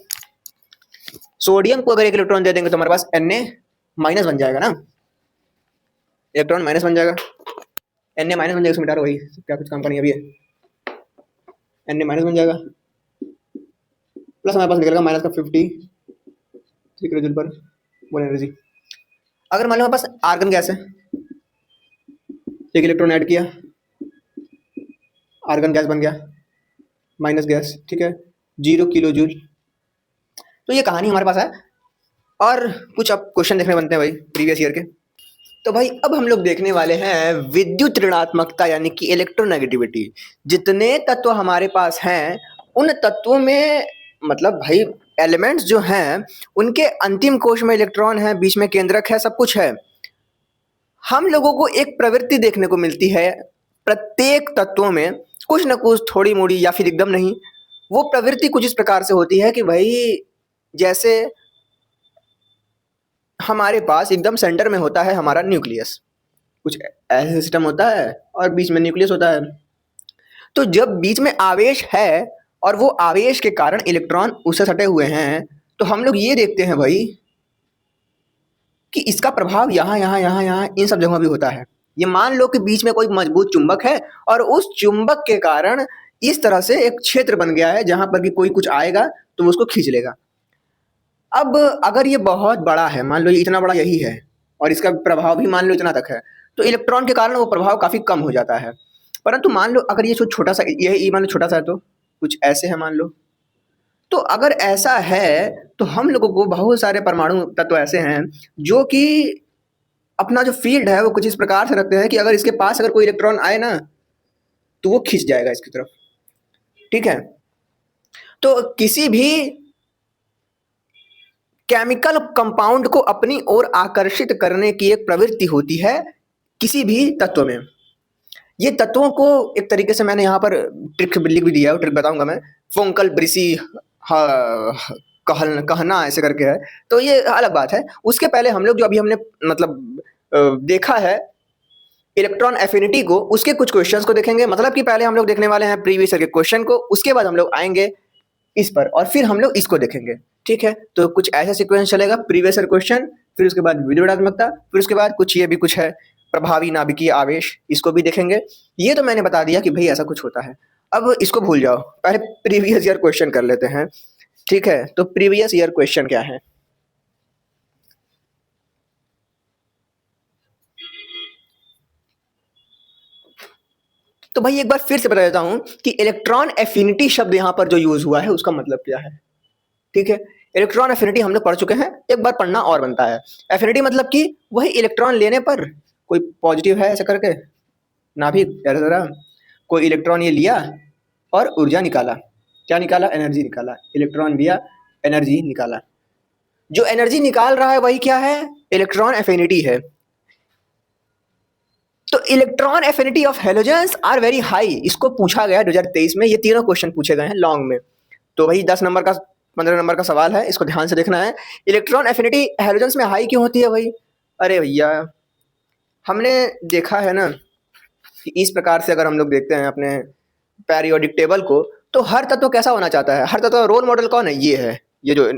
सोडियम को अगर एक इलेक्ट्रॉन दे देंगे तो हमारे पास Na माइनस बन जाएगा ना, इलेक्ट्रॉन माइनस बन जाएगा, Na माइनस बन जाएगा, इसमें मिटा वही क्या कुछ काम का नहीं अभी है, Na माइनस बन जाएगा, प्लस हमारे पास निकलेगा माइनस का 53 किलो जूल पर मोल एनर्जी। अगर मान लो हमारे पास आर्गन गैस है, एक इलेक्ट्रॉन ऐड किया, आर्गन गैस बन गया, माइनस गैस, ठीक है, 0 किलो जूल, तो ये कहानी हमारे पास है। और कुछ अब क्वेश्चन देखने बनते हैं भाई प्रीवियस ईयर के, तो भाई अब हम लोग देखने वाले हैं विद्युत ऋणात्मकता यानी कि इलेक्ट्रोनेगेटिविटी। जितने तत्व हमारे पास हैं उन तत्वों में, मतलब भाई एलिमेंट्स जो हैं उनके अंतिम कोश में इलेक्ट्रॉन है, बीच में केंद्रक है, सब कुछ है। हम लोगों को एक प्रवृत्ति देखने को मिलती है प्रत्येक तत्वों में, कुछ ना कुछ थोड़ी मोड़ी या फिर एकदम नहीं, वो प्रवृत्ति कुछ इस प्रकार से होती है कि भाई जैसे हमारे पास एकदम सेंटर में होता है हमारा न्यूक्लियस, कुछ ऐसा सिस्टम होता है और बीच में न्यूक्लियस होता है, तो जब बीच में आवेश है और वो आवेश के कारण इलेक्ट्रॉन उससे सटे हुए हैं, तो हम लोग ये देखते हैं भाई कि इसका प्रभाव यहाँ यहाँ यहाँ यहाँ इन सब जगहों भी होता है। ये मान लो कि बीच में कोई मजबूत चुंबक है और उस चुंबक के कारण इस तरह से एक क्षेत्र बन गया है जहां पर कि कोई कुछ आएगा तो वो उसको खींच लेगा। अब अगर ये बहुत बड़ा है, मान लो ये इतना बड़ा यही है और इसका प्रभाव भी मान लो इतना तक है, तो इलेक्ट्रॉन के कारण वो प्रभाव काफी कम हो जाता है। परंतु मान लो अगर ये छोटा सा, ये मान लो छोटा सा है, तो कुछ ऐसे है मान लो, तो अगर ऐसा है तो हम लोगों को बहुत सारे परमाणु तत्व ऐसे हैं जो कि अपना जो फील्ड है वो कुछ इस प्रकार से रखते हैं कि अगर इसके पास अगर कोई इलेक्ट्रॉन आए ना तो वो खींच जाएगा इसकी तरफ, ठीक है। तो किसी भी केमिकल कंपाउंड को अपनी ओर आकर्षित करने की एक प्रवृत्ति होती है किसी भी तत्व में। ये तत्वों को एक तरीके से मैंने यहाँ पर ट्रिक लिख भी दिया है, ट्रिक बताऊंगा मैं। फोंकल ब्रिसी कहना ऐसे करके है, तो ये अलग बात है। उसके पहले हम लोग जो अभी हमने मतलब देखा है इलेक्ट्रॉन एफिनिटी को, उसके कुछ क्वेश्चंस को देखेंगे। मतलब कि पहले हम लोग देखने वाले हैं प्रीवियस ईयर के क्वेश्चन को, उसके बाद हम लोग आएंगे इस पर और फिर हम लोग इसको देखेंगे। ठीक है, तो कुछ ऐसा सीक्वेंस चलेगा, प्रीवियस ईयर क्वेश्चन, फिर उसके बाद विद्युदात्मकता, फिर उसके बाद कुछ ये भी कुछ है प्रभावी नाभिकीय आवेश, इसको भी देखेंगे। ये तो मैंने बता दिया कि भाई ऐसा कुछ होता है। अब इसको भूल जाओ, पहले प्रीवियस ईयर क्वेश्चन कर लेते हैं। ठीक है, तो प्रीवियस ईयर क्वेश्चन क्या है? तो भाई एक बार फिर से बता देता हूं कि इलेक्ट्रॉन एफिनिटी शब्द यहां पर जो यूज हुआ है उसका मतलब क्या है। ठीक है, इलेक्ट्रॉन एफिनिटी हम लोग पढ़ चुके हैं, एक बार पढ़ना और बनता है। एफिनिटी मतलब कि वही इलेक्ट्रॉन लेने पर कोई पॉजिटिव है ऐसा करके नाभिक तरह कोई इलेक्ट्रॉन ये लिया और ऊर्जा निकाला। क्या निकाला? एनर्जी निकाला। इलेक्ट्रॉन लिया, एनर्जी निकाला। जो एनर्जी निकाल रहा है वही क्या है? इलेक्ट्रॉन एफिनिटी है। तो electron affinity of halogens are very high, इसको पूछा गया 2023 में। ये तीनों क्वेश्चन पूछे गए हैं लॉन्ग में। तो वही 10 नंबर का 15 नंबर का सवाल है, इसको ध्यान से देखना है। इलेक्ट्रॉन एफिनिटी हेलोजेंस में हाई क्यों होती है भाई? अरे भैया हमने देखा है ना कि इस प्रकार से अगर हम लोग देखते हैं अपने पेरियोडिक टेबल को, तो हर तत्व कैसा होना चाहता है? हर तत्व रोल मॉडल कौन है? ये है, ये जो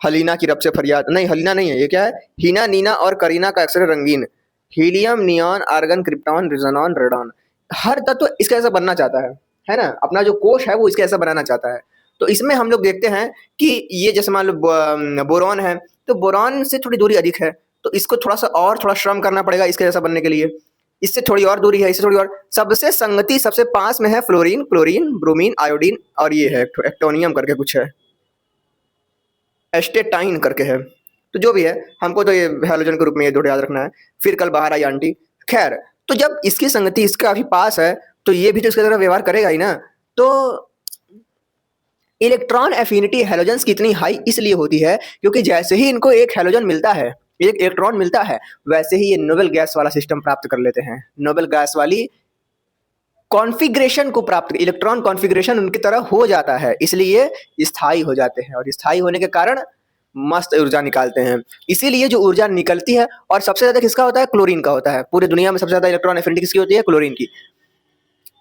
हलीना की रब से फरियाद, नहीं हलीना नहीं है, ये क्या है? हीना, नीना और करीना का अक्सर रंगीन, helium, neon, argon, krypton, xenon, radon. हर तत्व इसके जैसा बनना चाहता है ना? अपना जो कोश है वो इसके जैसा बनाना चाहता है। तो इसमें हम लोग देखते हैं कि ये जैसे मान लो बोरॉन है, तो बोरॉन से थोड़ी दूरी अधिक है, तो इसको थोड़ा सा और थोड़ा श्रम करना पड़ेगा इसके जैसा बनने के लिए। इससे थोड़ी और दूरी है, इससे थोड़ी और। सबसे संगति सबसे पास में है फ्लोरीन, क्लोरीन, ब्रोमीन, आयोडीन और ये है एक्टोनियम करके कुछ है, एस्टेटाइन करके है। तो जो भी है, हमको तो ये हैलोजन के रूप में ये दो याद रखना है। फिर कल बाहर आई आंटी। खैर, तो जब इसकी संगति इसके काफी पास है, तो ये भी तो इसके तरह व्यवहार करेगा ही ना। तो इलेक्ट्रॉन एफिनिटी हैलोजेंस की इतनी हाई इसलिए होती है क्योंकि जैसे ही इनको एक हैलोजन मिलता है, एक इलेक्ट्रॉन मिलता है, वैसे ही ये नोबेल गैस वाला सिस्टम प्राप्त कर लेते हैं। नोबेल गैस वाली कॉन्फ़िगरेशन को प्राप्त, इलेक्ट्रॉन कॉन्फ़िगरेशन उनकी तरह हो जाता है, इसलिए स्थायी हो जाते हैं और स्थायी होने के कारण मस्त ऊर्जा निकालते हैं। इसीलिए जो ऊर्जा निकलती है, और सबसे ज़्यादा किसका होता है? क्लोरीन का होता है। पूरे दुनिया में सबसे ज़्यादा इलेक्ट्रॉन एफिनिटी किसकी होती है? क्लोरीन की।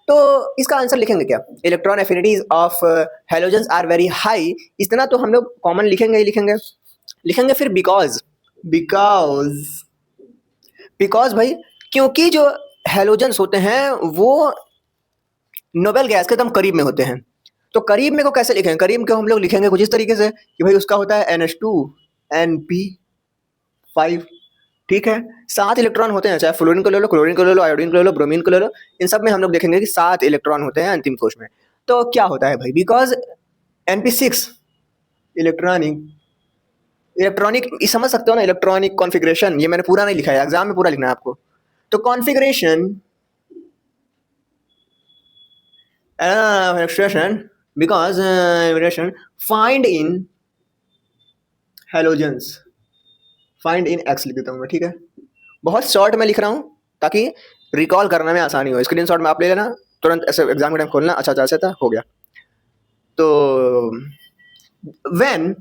तो इसका आंसर लिखेंगे क्या? Electron affinities of halogens are very high. इतना तो हम लोग कॉमन लिखेंगे ही लिखेंगे। लिखेंगे फिर बिकॉज, बिकॉज बिकॉज भाई, क्योंकि जो हैलोजेंस होते हैं वो नोबेल गैस के एकदम करीब में होते हैं। तो करीब में को कैसे लिखेंगे? करीब को हम लोग लिखेंगे कुछ इस तरीके से कि भाई उसका होता है NH2NP5। ठीक है, 7 इलेक्ट्रॉन होते हैं, चाहे फ्लोरीन को ले लो, क्लोरीन को ले लो, आयोडीन को ले लो, ब्रोमीन को ले लो। इन सब में हम लोग देखेंगे कि 7 इलेक्ट्रॉन होते हैं अंतिम कोश में। तो क्या होता है भाई? बिकॉज NP6 इलेक्ट्रॉनिक, इलेक्ट्रॉनिक समझ सकते हो ना, इलेक्ट्रॉनिक कॉन्फ़िगरेशन। ये मैंने पूरा नहीं लिखा है, एग्जाम में पूरा लिखना है आपको। तो configuration expression because expression find in halogens, find in X लिख देता हूँ मैं। ठीक है, बहुत शॉर्ट में लिख रहा हूँ ताकि रिकॉल करने में आसानी हो। स्क्रीनशॉट में आप ले लेना, तुरंत ऐसे एग्जाम के टाइम खोलना। अच्छा अच्छा ऐसा हो गया। तो व्हेन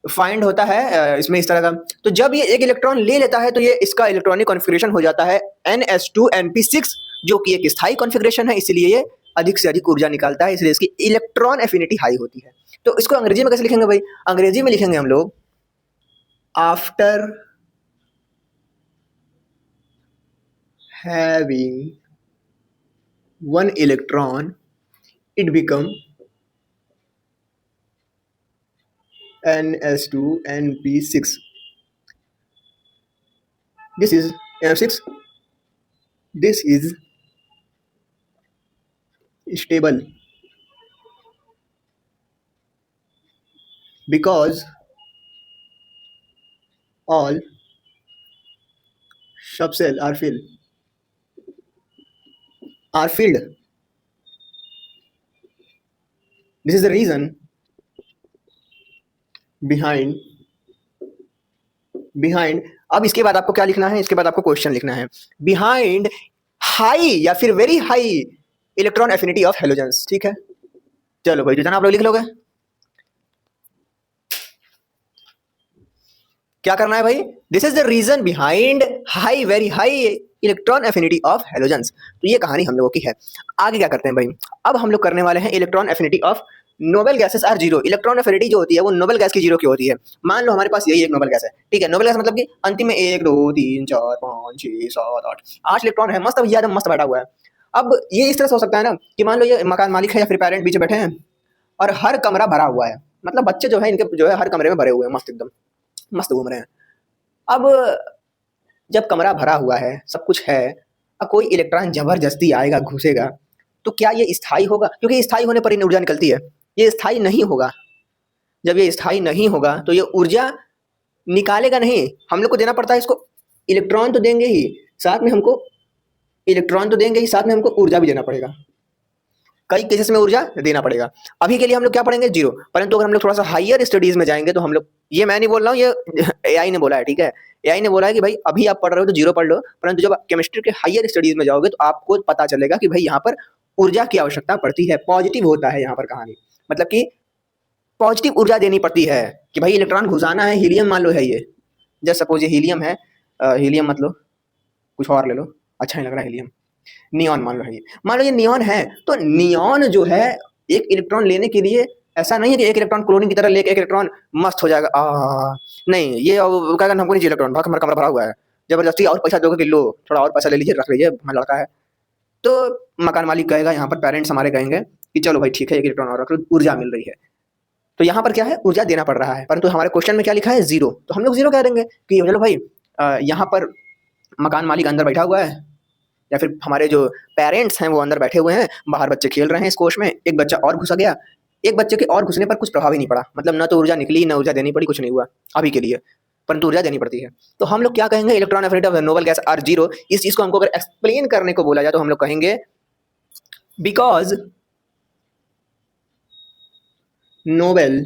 फाइंड होता है इसमें इस तरह का, तो जब ये एक इलेक्ट्रॉन ले लेता है तो ये इसका इलेक्ट्रॉनिक कॉन्फ़िगरेशन हो जाता है NH2NP6, जो कि एक स्थायी कॉन्फ़िगरेशन है, इसलिए ये अधिक से अधिक ऊर्जा निकालता है, इसलिए इसकी इलेक्ट्रॉन एफिनिटी हाई होती है। तो इसको अंग्रेजी में कैसे लिखेंगे भाई? अंग्रेजी में लिखेंगे हम लोग after having one electron it become NH2NP6. This is NH6. This is stable because all subcells are filled. This is the reason behind अब इसके बाद आपको क्या लिखना है? इसके बाद आपको क्वेश्चन लिखना है। बिहाइंड हाई या फिर very high electron affinity of halogens. ठीक है, चलो भाई जितना आप लोग लिख लोगे। क्या करना है भाई, this is the reason behind high very high electron affinity of halogens. तो ये कहानी हम लोगों की है। आगे क्या करते हैं भाई, अब हम लोग करने वाले हैं electron affinity of noble gases are zero. Electron affinity जो होती है वो नोबल गैस की जीरो क्यों होती है। मान लो हमारे पास यही एक नोबल गैस है, ठीक है। नोबल गैस मतलब कि अंतिम में 1 2 3 4 5 6 7 8 इलेक्ट्रॉन है, मस्त भैया एकदम मस्त बैठा हुआ है। अब ये इस तरह से हो सकता है ना कि मान लो ये मकान मालिक है या फिर पेरेंट पीछे बैठे हैं और हर कमरा भरा हुआ है, मतलब बच्चे जो है इनके जो है हर कमरे में भरे हुए हैं, मस्त एकदम मस्त घूम रहे हैं। अब जब कमरा भरा हुआ है, सब कुछ है, अब कोई इलेक्ट्रॉन जबरदस्ती आएगा घुसेगा, तो क्या ये स्थायी होगा? क्योंकि स्थायी होने पर ही ऊर्जा निकलती है, ये स्थायी नहीं होगा। जब ये स्थायी नहीं होगा तो ये ऊर्जा निकालेगा नहीं, हम लोग को देना पड़ता है इसको। इलेक्ट्रॉन तो देंगे ही, साथ में हमको इलेक्ट्रॉन तो देंगे ही, साथ में हमको ऊर्जा भी देना पड़ेगा। कई केसेस में ऊर्जा देना पड़ेगा। अभी के लिए हम लोग क्या पढ़ेंगे, जीरो। परंतु अगर हम लोग थोड़ा सा हायर स्टडीज में जाएंगे तो हम लोग, ये मैं नहीं बोल रहा हूँ, ये एआई ने बोला है, ठीक है। एआई ने बोला है कि भाई अभी आप पढ़ रहे हो तो जीरो पढ़ लो, परंतु जब आप केमिस्ट्री के हायर स्टडीज में जाओगे तो आपको पता चलेगा कि भाई यहाँ पर ऊर्जा की आवश्यकता पड़ती है। पॉजिटिव होता है यहाँ पर कहानी, मतलब कि पॉजिटिव ऊर्जा देनी पड़ती है कि भाई इलेक्ट्रॉन घुसाना है। हीलियम मान लो है ये, जस्ट सपोज ये हीलियम है, हीलियम मत लो, कुछ और ले लो, अच्छा नहीं लग रहा है हीलियम। नियॉन मान लो है ये, मान लो ये नियॉन है, तो नियॉन जो है एक इलेक्ट्रॉन लेने के लिए ऐसा नहीं है कि एक इलेक्ट्रॉन क्लोरीन की तरह लेके एक इलेक्ट्रॉन मस्त हो जाएगा। नहीं, ये क्या करना, हमको नहीं चाहिए इलेक्ट्रॉन, भाग, हमारा कमरा भरा हुआ है, जबरदस्ती और पैसा दोगे कि लो थोड़ा और पैसा ले लीजिए, रख लीजिए, हमारा लड़का है। तो मकान मालिक कहेगा, यहाँ पर पेरेंट्स हमारे कहेंगे कि चलो भाई ठीक है, एक इलेक्ट्रॉन और रख लो, ऊर्जा मिल रही है। तो यहाँ पर क्या है, ऊर्जा देना पड़ रहा है, परंतु हमारे क्वेश्चन में क्या लिखा है, जीरो। तो हम लोग जीरो कह देंगे कि चलो भाई यहाँ पर मकान मालिक अंदर बैठा हुआ है, या फिर हमारे जो पेरेंट्स हैं वो अंदर बैठे हुए हैं, बाहर बच्चे खेल रहे हैं इस कोष में, एक बच्चा और घुसा गया। एक बच्चे के और घुसने पर कुछ प्रभाव ही नहीं पड़ा, मतलब ना तो ऊर्जा निकली, ना ऊर्जा देनी पड़ी, कुछ नहीं हुआ अभी के लिए, परंतु ऊर्जा देनी पड़ती है। तो हम लोग क्या कहेंगे, electron affinity of noble gas are zero. इस चीज को हमको अगर एक्सप्लेन करने को बोला जाए तो हम लोग कहेंगे बिकॉज नोबल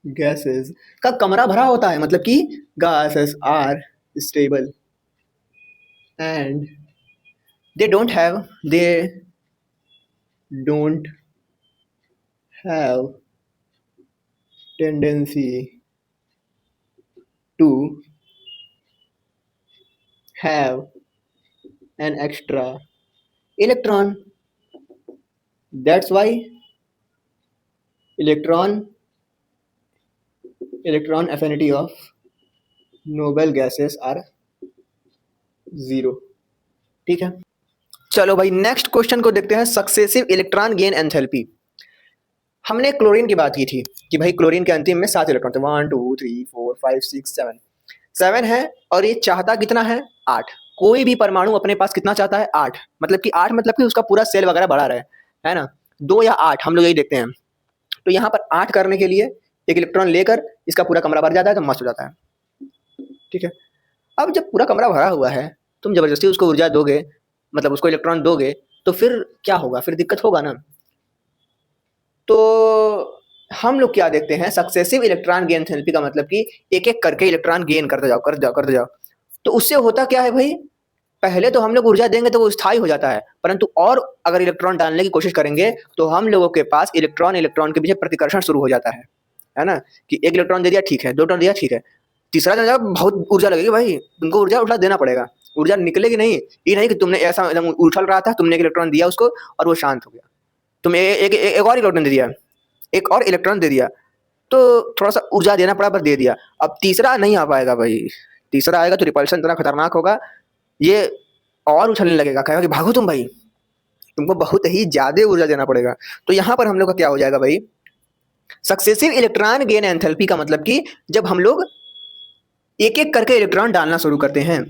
गैसेस का कमरा भरा होता है, मतलब कि gases are stable and they don't have tendency to have an extra electron. That's why electron affinity of noble gases are zero. ठीक है, चलो भाई नेक्स्ट क्वेश्चन को देखते हैं, सक्सेसिव इलेक्ट्रॉन गेन एंथैल्पी। हमने क्लोरीन की बात की थी कि भाई क्लोरीन के अंतिम में 7 इलेक्ट्रॉन थे, 1 2 3 4 5 6 7 7 है, और ये चाहता कितना है, 8। कोई भी परमाणु अपने पास कितना चाहता है, 8। मतलब कि 8 मतलब कि उसका पूरा सेल वगैरह बढ़ा रहे, है ना। 2 या 8 हम लोग यही देखते हैं। तो यहाँ पर 8 करने के लिए एक इलेक्ट्रॉन लेकर इसका पूरा कमरा भर जाता है तो मस्त हो जाता है। ठीक है, अब जब पूरा कमरा भरा हुआ है, तुम जबरदस्ती उसको ऊर्जा दोगे, मतलब उसको इलेक्ट्रॉन दोगे, तो फिर क्या होगा, फिर दिक्कत होगा ना। तो हम लोग क्या देखते हैं, सक्सेसिव इलेक्ट्रॉन गेन एंथैल्पी का मतलब कि एक एक करके इलेक्ट्रॉन गेन करते जाओ करते जाओ करते जाओ। तो उससे होता क्या है भाई, पहले तो हम लोग ऊर्जा देंगे तो वो स्थायी हो जाता है, परंतु और अगर इलेक्ट्रॉन डालने की कोशिश करेंगे तो हम लोगों के पास इलेक्ट्रॉन के पीछे प्रतिकर्षण शुरू हो जाता है ना। कि एक इलेक्ट्रॉन दे दिया ठीक है, 2 इलेक्ट्रॉन दिया ठीक है, तीसरा देना बहुत ऊर्जा लगेगी भाई, तुमको ऊर्जा उठा देना पड़ेगा, ऊर्जा निकलेगी नहीं। ये नहीं कि तुमने ऐसा एकदम उछल रहा था, तुमने एक इलेक्ट्रॉन दिया उसको और वो शांत हो गया, तुम एक और इलेक्ट्रॉन दे दिया, एक और इलेक्ट्रॉन दे दिया, तो थोड़ा सा ऊर्जा देना पड़ा पर दे दिया। अब तीसरा नहीं आ पाएगा भाई, तीसरा आएगा तो रिपल्शन इतना खतरनाक होगा, ये और उछलने लगेगा, कहेगा कि भागो तुम भाई, तुमको बहुत ही ज्यादा ऊर्जा देना पड़ेगा। तो यहाँ पर हम लोग का क्या हो जाएगा भाई, सक्सेसिव इलेक्ट्रॉन गेन एंथैल्पी का मतलब कि जब हम लोग एक एक करके इलेक्ट्रॉन डालना शुरू करते हैं,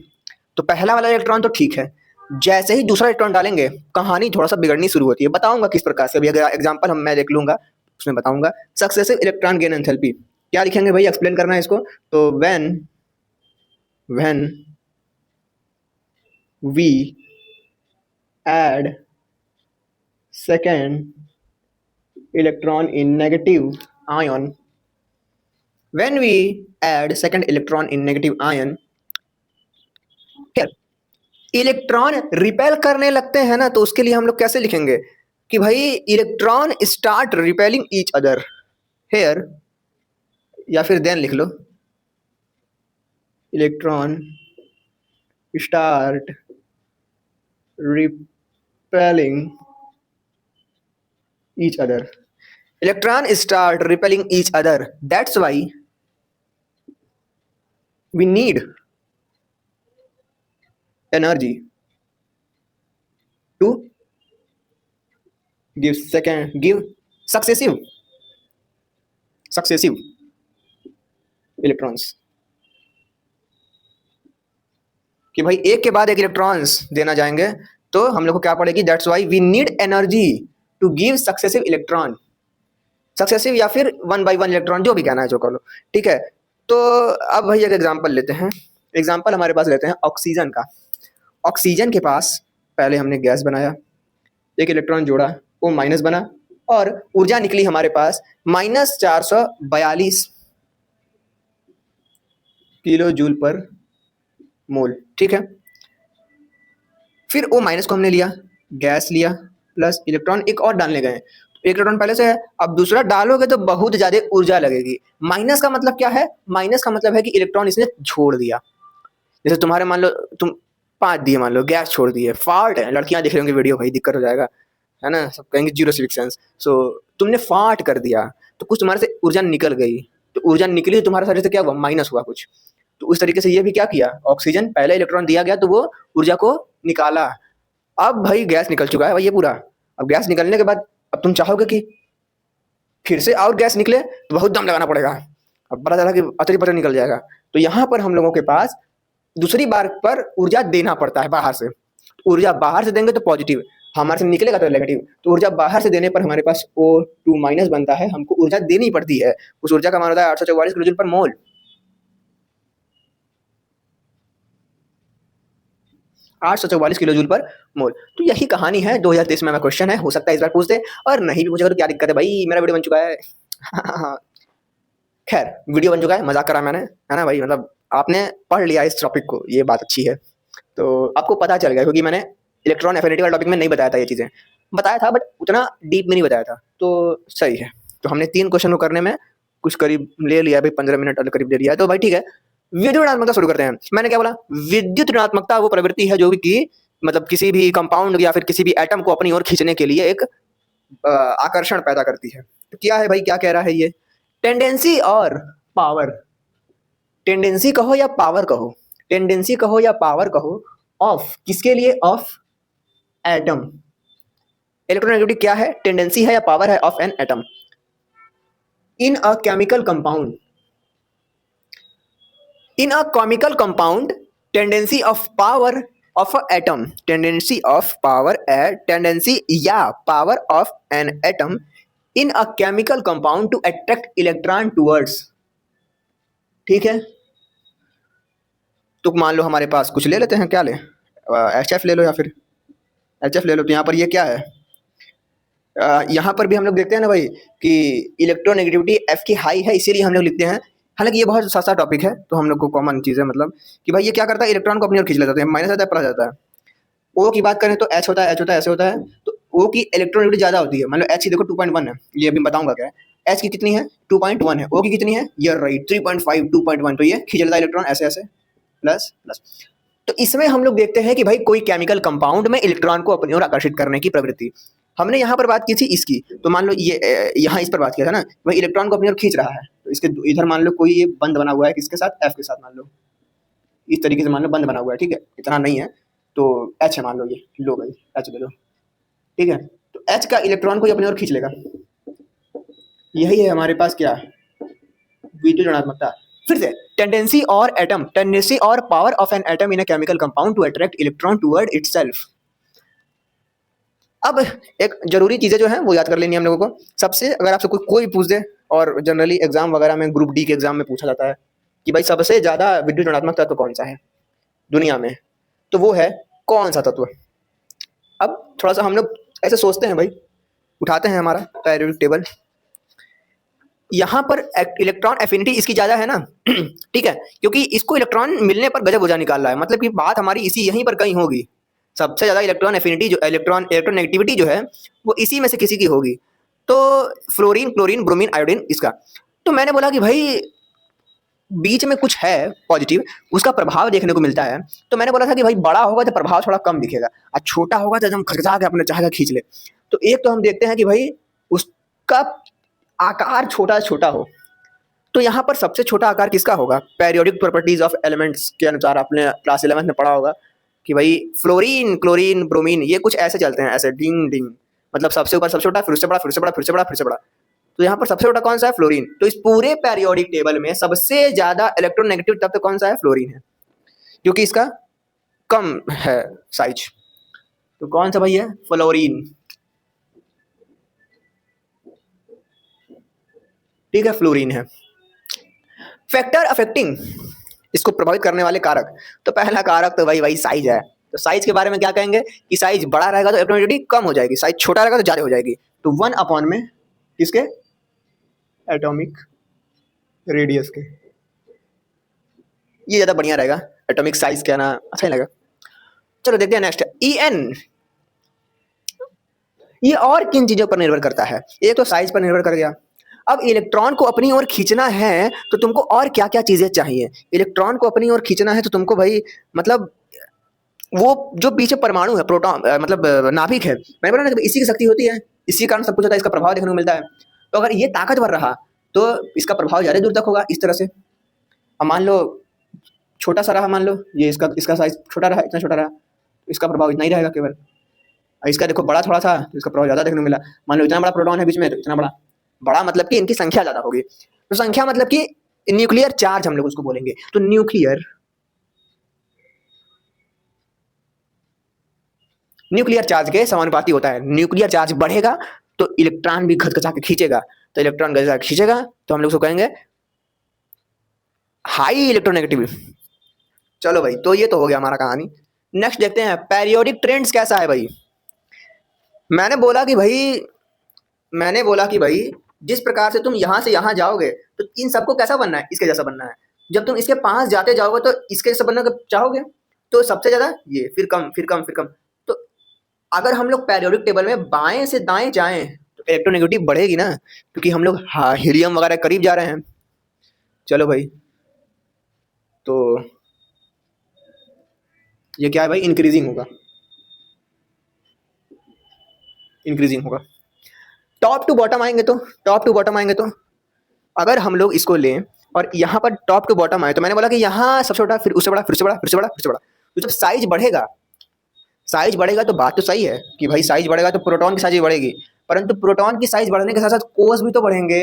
तो पहला वाला इलेक्ट्रॉन तो ठीक है, जैसे ही दूसरा इलेक्ट्रॉन डालेंगे कहानी थोड़ा सा बिगड़नी शुरू होती है। बताऊंगा किस प्रकार से, अभी अगर एग्जांपल हम मैं देख लूंगा उसमें बताऊंगा। सक्सेसिव इलेक्ट्रॉन गेन एंथैल्पी क्या लिखेंगे भाई, एक्सप्लेन करना है इसको। तो when we add second electron in negative ion, when we add second electron in negative ion here, electron repel करने लगते हैं ना, तो उसके लिए हम लोग कैसे लिखेंगे कि भाई electron start repelling each other here, या फिर देन लिख लो electron start repelling each other, electron start repelling each other, that's why we need energy to give successive electrons, कि भाई एक के बाद एक इलेक्ट्रॉन्स देना जाएंगे तो हम लोग को क्या पड़ेगी, that's why we need energy to give successive electron, successive या फिर वन बाय वन इलेक्ट्रॉन, जो भी कहना है जो कर लो, ठीक है। तो अब भाई एक एग्जांपल लेते हैं, एग्जांपल हमारे पास लेते हैं ऑक्सीजन का। ऑक्सीजन के पास पहले हमने गैस बनाया, एक इलेक्ट्रॉन जोड़ा, वो माइनस बना और ऊर्जा निकली हमारे पास -442 किलो जूल पर मोल, ठीक है। फिर वो माइनस को हमने लिया, गैस लिया, प्लस इलेक्ट्रॉन एक और डालने गए, एक इलेक्ट्रॉन पहले से है, अब दूसरा डालोगे तो बहुत ज्यादा ऊर्जा लगेगी। माइनस का मतलब क्या है, माइनस का मतलब है कि इलेक्ट्रॉन इसने छोड़ दिया, जैसे तुम्हारे मान लो तुम 5 दिए, मान लो गैस छोड़ दिए, फाल्ट है, लड़कियां देख रही होंगी वीडियो, भाई दिक्कत हो जाएगा, है ना, सब कहेंगे जीरो सिविक सेंस। सो तुमने फाट कर दिया तो कुछ तुम्हारे से ऊर्जा निकल गई, तो ऊर्जा निकली तो तुम्हारे शरीर से क्या हुआ, माइनस हुआ कुछ। तो उस तरीके से ये भी क्या किया, ऑक्सीजन पहले इलेक्ट्रॉन दिया गया तो वो ऊर्जा को निकाला। अब भाई गैस निकल चुका है भाई ये पूरा, अब गैस निकलने के बाद अब तुम चाहोगे कि फिर से और गैस निकले तो बहुत दम लगाना पड़ेगा, अब पता चला कि अतरी पतरी निकल जाएगा। तो यहाँ पर हम लोगों के पास दूसरी बार पर ऊर्जा देना पड़ता है बाहर से, ऊर्जा बाहर से देंगे तो पॉजिटिव, हमारे से निकलेगा तो नेगेटिव, तो ऊर्जा बाहर से देने पर हमारे पास O2 माइनस बनता है, हमको ऊर्जा देनी पड़ती है, उस ऊर्जा का मान होता है 844 किलो जूल पर मोल। 844 किलो जूल पर मोल। तो यही कहानी है, 2023 में क्वेश्चन है, हो सकता है इस बार पूछ दे, और नहीं भी पूछेगा तो क्या दिक्कत है भाई, मेरा वीडियो बन चुका है। खैर वीडियो बन चुका है, मजाक करा मैंने, है ना भाई, मतलब आपने पढ़ लिया इस टॉपिक को, ये बात अच्छी है, तो आपको पता चल गया, क्योंकि मैंने इलेक्ट्रॉन एफिनिटी वाले टॉपिक में नहीं बताया था, ये चीज़ें बताया था बट उतना डीप में नहीं बताया था, तो सही है। तो हमने 3 क्वेश्चन को करने में कुछ करीब ले लिया भाई, 15 मिनट वाले करीब ले लिया, तो भाई ठीक है। विद्युत ऋणात्मकता शुरू करते हैं। मैंने क्या बोला, विद्युत ऋणात्मकता वो प्रवृत्ति है जो कि मतलब किसी भी कंपाउंड या फिर किसी भी एटम को अपनी ओर खींचने के लिए एक आकर्षण पैदा करती है। तो क्या है भाई, क्या कह रहा है ये, टेंडेंसी और पावर, टेंडेंसी कहो या पावर कहो, टेंडेंसी कहो या पावर कहो, ऑफ किसके लिए, ऑफ एटम। इलेक्ट्रोनेगेटिविटी क्या है, टेंडेंसी है या पावर है of an atom in a chemical compound, in a chemical compound tendency of power of a atom, tendency of power tendency या power of an atom in a chemical compound to attract electron towards, ठीक है। तो मान लो हमारे पास कुछ ले लेते हैं, क्या ले, HF ले लो या फिर HF ले लो, तो यहाँ पर ये क्या है, यहाँ पर भी हम लोग देखते हैं ना भाई कि इलेक्ट्रोनेगेटिविटी F की हाई है, इसीलिए हम लोग लिखते हैं, हालांकि ये बहुत सस्ता टॉपिक है, तो हम लोग को कॉमन चीज़ है, मतलब कि भाई ये क्या करता है, इलेक्ट्रॉन को अपनी ओर खींच लेता है, माइनस आता है प्लस आता है। O की बात करें तो H होता है, H होता है, ऐसे होता है, तो O की इलेक्ट्रोनेगेटिविटी ज़्यादा होती है, मतलब H की देखो 2.1 है, ये अभी बताऊंगा क्या है, H की कितनी है 2.1 है, O की कितनी है, ये राइट 3.5 2.1, तो ये खींच लेता है इलेक्ट्रॉन ऐसे ऐसे, प्लस प्लस। तो इसमें हम लोग देखते हैं कि भाई कोई केमिकल कंपाउंड में इलेक्ट्रॉन को अपनी ओर आकर्षित करने की प्रवृत्ति, हमने यहाँ पर बात की थी इसकी, तो मान लो ये यहाँ इस पर बात किया था ना, वही इलेक्ट्रॉन को अपनी ओर खींच रहा है, तो इसके इधर मान लो कोई ये बंद बना हुआ है, किसके साथ, F के साथ, मान लो इस तरीके से मान लो बंद बना हुआ है, ठीक है, इतना नहीं है, तो H है मान लो, ये लो भाई H ले लो, ठीक है। तो H का इलेक्ट्रॉन को अपनी ओर खींच लेगा, यही है हमारे पास क्या, विद्युत ऋणात्मकता। फिर से टेंडेंसी और एटम, टेंडेंसी और power of an atom in a chemical compound to attract electron toward itself. अब एक जरूरी चीजें जो है वो याद कर लेनी है हम लोगों को। सबसे अगर आपसे कोई पूछ दे, और जनरली एग्जाम वगैरह में ग्रुप डी के एग्जाम में पूछा जाता है कि भाई सबसे ज्यादा विद्युत ऋणात्मक तत्व कौन सा है दुनिया में, तो वो है कौन सा तत्व। अब थोड़ा सा हम लोग ऐसे सोचते हैं भाई, उठाते हैं हमारा पीरियोडिक टेबल, यहाँ पर इलेक्ट्रॉन एफिनिटी इसकी ज़्यादा है ना ठीक है, क्योंकि इसको इलेक्ट्रॉन मिलने पर गजब ऊर्जा निकाल रहा है, मतलब कि बात हमारी इसी यहीं पर कहीं होगी। सबसे ज़्यादा इलेक्ट्रॉन एफिनिटी जो इलेक्ट्रोनेगेटिविटी जो है वो इसी में से किसी की होगी। तो फ्लोरीन, क्लोरीन, ब्रोमीन, आयोडीन इसका। तो मैंने बोला कि भाई बीच में कुछ है पॉजिटिव, उसका प्रभाव देखने को मिलता है। तो मैंने बोला था कि भाई बड़ा होगा तो प्रभाव थोड़ा कम दिखेगा, और छोटा होगा तो एकदम खटखटा के अपने चाहेगा खींच ले। तो एक तो हम देखते हैं कि भाई उसका आकार छोटा छोटा हो। तो यहाँ पर सबसे छोटा आकार किसका होगा? पेरियोडिक प्रॉपर्टीज ऑफ एलिमेंट्स के अनुसार आपने क्लास 11 में पढ़ा होगा कि भाई फ्लोरीन, क्लोरीन, ब्रोमीन ये कुछ ऐसे चलते हैं, ऐसे डिंग डिंग, मतलब सबसे ऊपर सबसे छोटा, फिर उससे बड़ा, फिर से बड़ा, फिर से बड़ा, फिर से बड़ा। तो यहाँ पर सबसे छोटा कौन सा है? फ्लोरीन। तो इस पूरे पेरियोडिक टेबल में सबसे ज्यादा इलेक्ट्रोनेगेटिव तत्व कौन सा है? फ्लोरीन है, क्योंकि इसका कम है साइज। तो कौन सा भाई है? फ्लोरीन। ठीक है, फ्लोरीन है। फैक्टर अफेक्टिंग, इसको प्रभावित करने वाले कारक। तो पहला कारक तो भाई साइज है। तो साइज के बारे में क्या कहेंगे कि साइज बड़ा रहेगा तो इलेक्ट्रोनेगेटिविटी कम हो जाएगी, साइज छोटा रहेगा तो ज्यादा हो जाएगी। तो 1 अपॉन में किसके? एटॉमिक रेडियस के। ये ज्यादा बढ़िया रहेगा, एटॉमिक साइज कहना अच्छा ही लगेगा। चलो देखते हैं नेक्स्ट, EN। ये और किन चीजों पर निर्भर करता है? एक तो साइज पर निर्भर कर गया। अब इलेक्ट्रॉन को अपनी ओर खींचना है तो तुमको और क्या क्या चीजें चाहिए? इलेक्ट्रॉन को अपनी ओर खींचना है तो तुमको भाई मतलब वो जो पीछे परमाणु है, प्रोटॉन मतलब नाभिक है, मैंने बोला ना कि इसी की शक्ति होती है, इसी कारण सब कुछ होता है, इसका प्रभाव देखने को मिलता है। तो अगर ये ताकतवर रहा तो इसका प्रभाव ज्यादा दूर तक होगा इस तरह से। अब मान लो छोटा सा रहा, मान लो ये इसका साइज छोटा रहा, इतना छोटा रहा, तो इसका प्रभाव इतना ही रहेगा केवल। इसका देखो बड़ा थोड़ा सा, तो इसका प्रभाव ज्यादा देखने को मिला। मान लो इतना बड़ा प्रोटॉन है बीच में, तो इतना बड़ा, बड़ा मतलब कि इनकी संख्या ज्यादा होगी। तो संख्या मतलब कि न्यूक्लियर चार्ज हम लोग उसको बोलेंगे। तो न्यूक्लियर चार्ज के समानुपाती होता है। न्यूक्लियर चार्ज बढ़ेगा तो इलेक्ट्रॉन भी घचघचा के खींचेगा, तो इलेक्ट्रॉन घचघचा के खींचेगा तो हम लोग उसको कहेंगे हाई इलेक्ट्रोनेगेटिविटी। चलो भाई, तो ये तो हो गया हमारा कहानी। नेक्स्ट देखते हैं पेरियोडिक ट्रेंड्स कैसा है भाई। मैंने बोला कि भाई जिस प्रकार से तुम यहां से यहां जाओगे तो इन सबको कैसा बनना है? इसके जैसा बनना है। जब तुम इसके पास जाते जाओगे तो इसके जैसा बनना चाहोगे, तो सबसे ज्यादा ये, फिर कम, फिर कम, फिर कम। तो अगर हम लोग पेरियोडिक टेबल में बाएं से दाएं जाएं तो इलेक्ट्रोनेगेटिव बढ़ेगी ना, क्योंकि हम लोग हीलियम वगैरह करीब जा रहे हैं। चलो भाई, तो ये क्या है भाई? इंक्रीजिंग होगा। टॉप टू बॉटम आएंगे तो अगर हम लोग इसको लें और यहाँ पर टॉप टू बॉटम आए, तो मैंने बोला कि यहाँ सबसे छोटा, फिर उससे बड़ा, फिर से बड़ा, फिर से बड़ा, फिर से बड़ा। तो जब साइज बढ़ेगा तो बात तो सही है कि भाई साइज बढ़ेगा तो प्रोटॉन की साइज भी बढ़ेगी, परंतु प्रोटॉन की साइज बढ़ने के साथ साथ कोस भी तो बढ़ेंगे।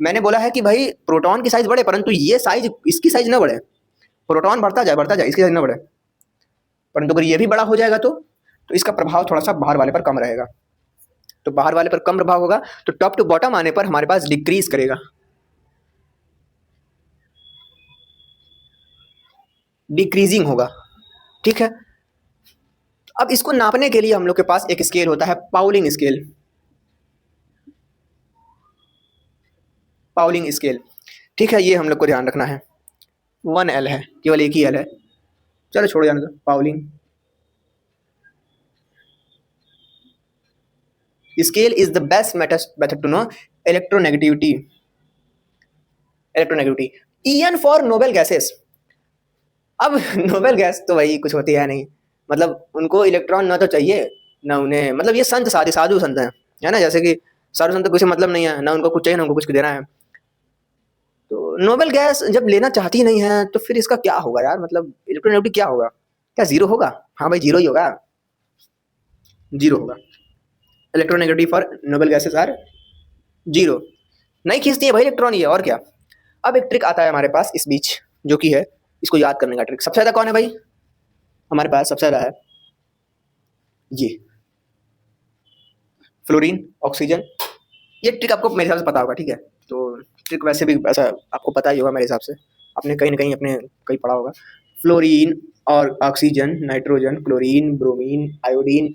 मैंने बोला है कि भाई प्रोटॉन की साइज बढ़े परंतु ये साइज, इसकी साइज ना बढ़े। प्रोटॉन बढ़ता जाए, इसकी साइज ना बढ़े। परंतु अगर ये भी बड़ा हो जाएगा तो इसका प्रभाव थोड़ा सा बाहर वाले पर कम रहेगा। तो बाहर वाले पर कम प्रभाव होगा तो टॉप टू बॉटम आने पर हमारे पास डिक्रीज करेगा, डिक्रीजिंग होगा। ठीक है, अब इसको नापने के लिए हम लोग के पास एक स्केल होता है, पाउलिंग स्केल। ठीक है, ये हम लोग को ध्यान रखना है। 1L है, केवल एक ही L है। चलो छोड़ जाने दो। Pauling scale is the best method to know electronegativity. EN for noble gases. अब नोबेल गैस तो भाई कुछ होती है नहीं, मतलब उनको इलेक्ट्रॉन ना तो चाहिए ना उन्हें, मतलब ये साधु संत हैं, है ना, जैसे कि साधु संत को मतलब नहीं है ना, उनको कुछ चाहिए ना उनको कुछ देना है। तो नोबेल गैस जब लेना चाहती नहीं है तो फिर इसका क्या होगा यार? मतलब इलेक्ट्रोनेगेटिविटी क्या होगा? क्या जीरो होगा? हाँ भाई, जीरो ही होगा, जीरो होगा। Electronegativity for noble gases are zero. नहीं खींचती है भाई इलेक्ट्रॉन, ये और क्या। अब एक ट्रिक आता है हमारे पास इस बीच, जो कि है इसको याद करने का ट्रिक। सबसे ज्यादा कौन है भाई हमारे पास? सबसे ज्यादा है ये फ्लोरीन, ऑक्सीजन। ये ट्रिक आपको मेरे हिसाब से पता होगा, ठीक है। तो ट्रिक वैसे भी ऐसा आपको पता ही होगा मेरे हिसाब से, आपने कहीं ना कहीं अपने कहीं पढ़ा होगा। फ्लोरीन और oxygen, nitrogen, chlorine, bromine, iodine,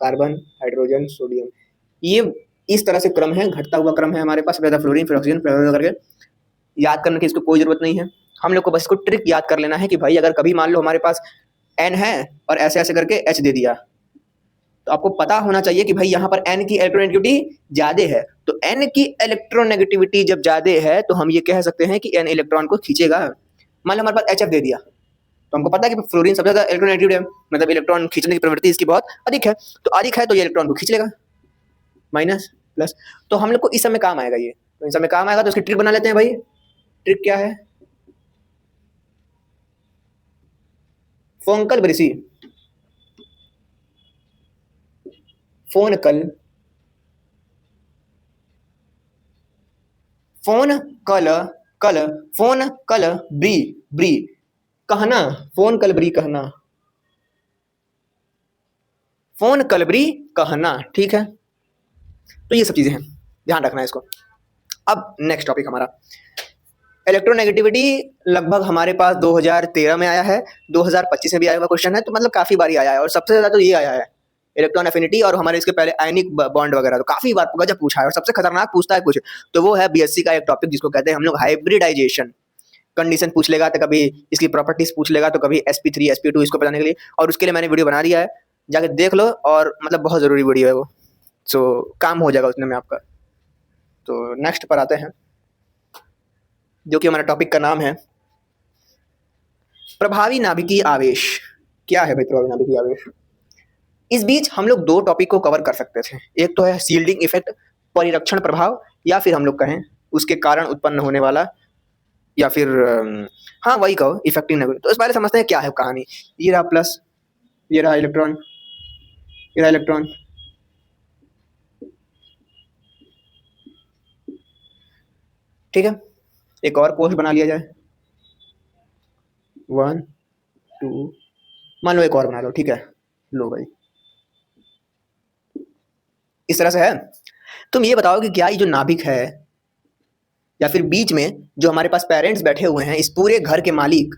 carbon, hydrogen, sodium, ये इस तरह से क्रम है, घटता हुआ क्रम है हमारे पास, सबसे ज्यादा फ्लोरीन, फिर ऑक्सीजन, फिर करके। याद करने की इसको कोई जरूरत नहीं है, हम लोग को बस इसको ट्रिक याद कर लेना है कि भाई अगर कभी मान लो हमारे पास N है और ऐसे ऐसे करके H दे दिया, तो आपको पता होना चाहिए कि भाई यहाँ पर N की इलेक्ट्रोनेगेटिविटी ज्यादा है। तो N की इलेक्ट्रोनेगेटिविटी जब ज्यादा है तो हम ये कह सकते हैं कि N इलेक्ट्रॉन को खींचेगा। मान लो हमारे पास HF दे दिया, तो हमको पता है कि फ्लोरीन सबसे ज्यादा इलेक्ट्रोनेगेटिव है, मतलब इलेक्ट्रॉन खींचने की प्रवृत्ति इसकी बहुत अधिक है। तो अधिक है तो ये इलेक्ट्रॉन को खींच लेगा, माइनस प्लस। तो हम लोग को इस समय काम आएगा ये, तो इस समय काम आएगा तो उसकी ट्रिक बना लेते हैं भाई। ट्रिक क्या है? फोंकल ब्रिसी, फोनकल, फोन कल, कल, फोन कल ब्री, ब्री कहना, फोन कलबरी कहना, फोन कलबरी कहना, ठीक है। तो ये सब चीजें हैं, ध्यान रखना है इसको। अब नेक्स्ट टॉपिक हमारा इलेक्ट्रोनेगेटिविटी, लगभग हमारे पास 2013 में आया है, 2025 में भी आया हुआ क्वेश्चन है, तो मतलब काफी बारी आया है, और सबसे ज्यादा तो ये आया है इलेक्ट्रॉन एफिनिटी, और हमारे इसके पहले आयनिक बॉन्ड वगैरह तो काफी बार गजब पूछा है, और सबसे खतरनाक पूछता है कुछ तो वो है बीएससी का एक टॉपिक जिसको कहते हैं हम लोग हाइब्रिडाइजेशन। कंडीशन पूछ लेगा तो कभी इसकी प्रॉपर्टीज पूछ लेगा, तो कभी sp3 sp2 इसको बताने के लिए, और उसके लिए मैंने वीडियो बना दिया है, जाके देख लो, और मतलब बहुत जरूरी वीडियो है वो, सो काम हो जाएगा उतने में आपका। तो नेक्स्ट पर आते हैं, जो कि हमारा टॉपिक का नाम है प्रभावी नाभिकीय आवेश। क्या है भाई प्रभावी नाभिकीय आवेश? इस बीच हम लोग दो टॉपिक को कवर कर सकते थे, एक तो है शील्डिंग इफेक्ट, परिरक्षण प्रभाव, या फिर हम लोग कहें उसके कारण उत्पन्न होने वाला, या फिर हाँ वही कहो इफेक्टिव नेगेटिव। तो इस बारे में समझते हैं क्या है कहानी। ये रहा प्लस, ये रहा इलेक्ट्रॉन, ये रहा इलेक्ट्रॉन, ठीक है। एक और कोष बना लिया जाए, 1 2, मान लो एक और बना लो, ठीक है। लो भाई इस तरह से है। तुम ये बताओ कि क्या ये जो नाभिक है, या फिर बीच में जो हमारे पास पेरेंट्स बैठे हुए हैं, इस पूरे घर के मालिक,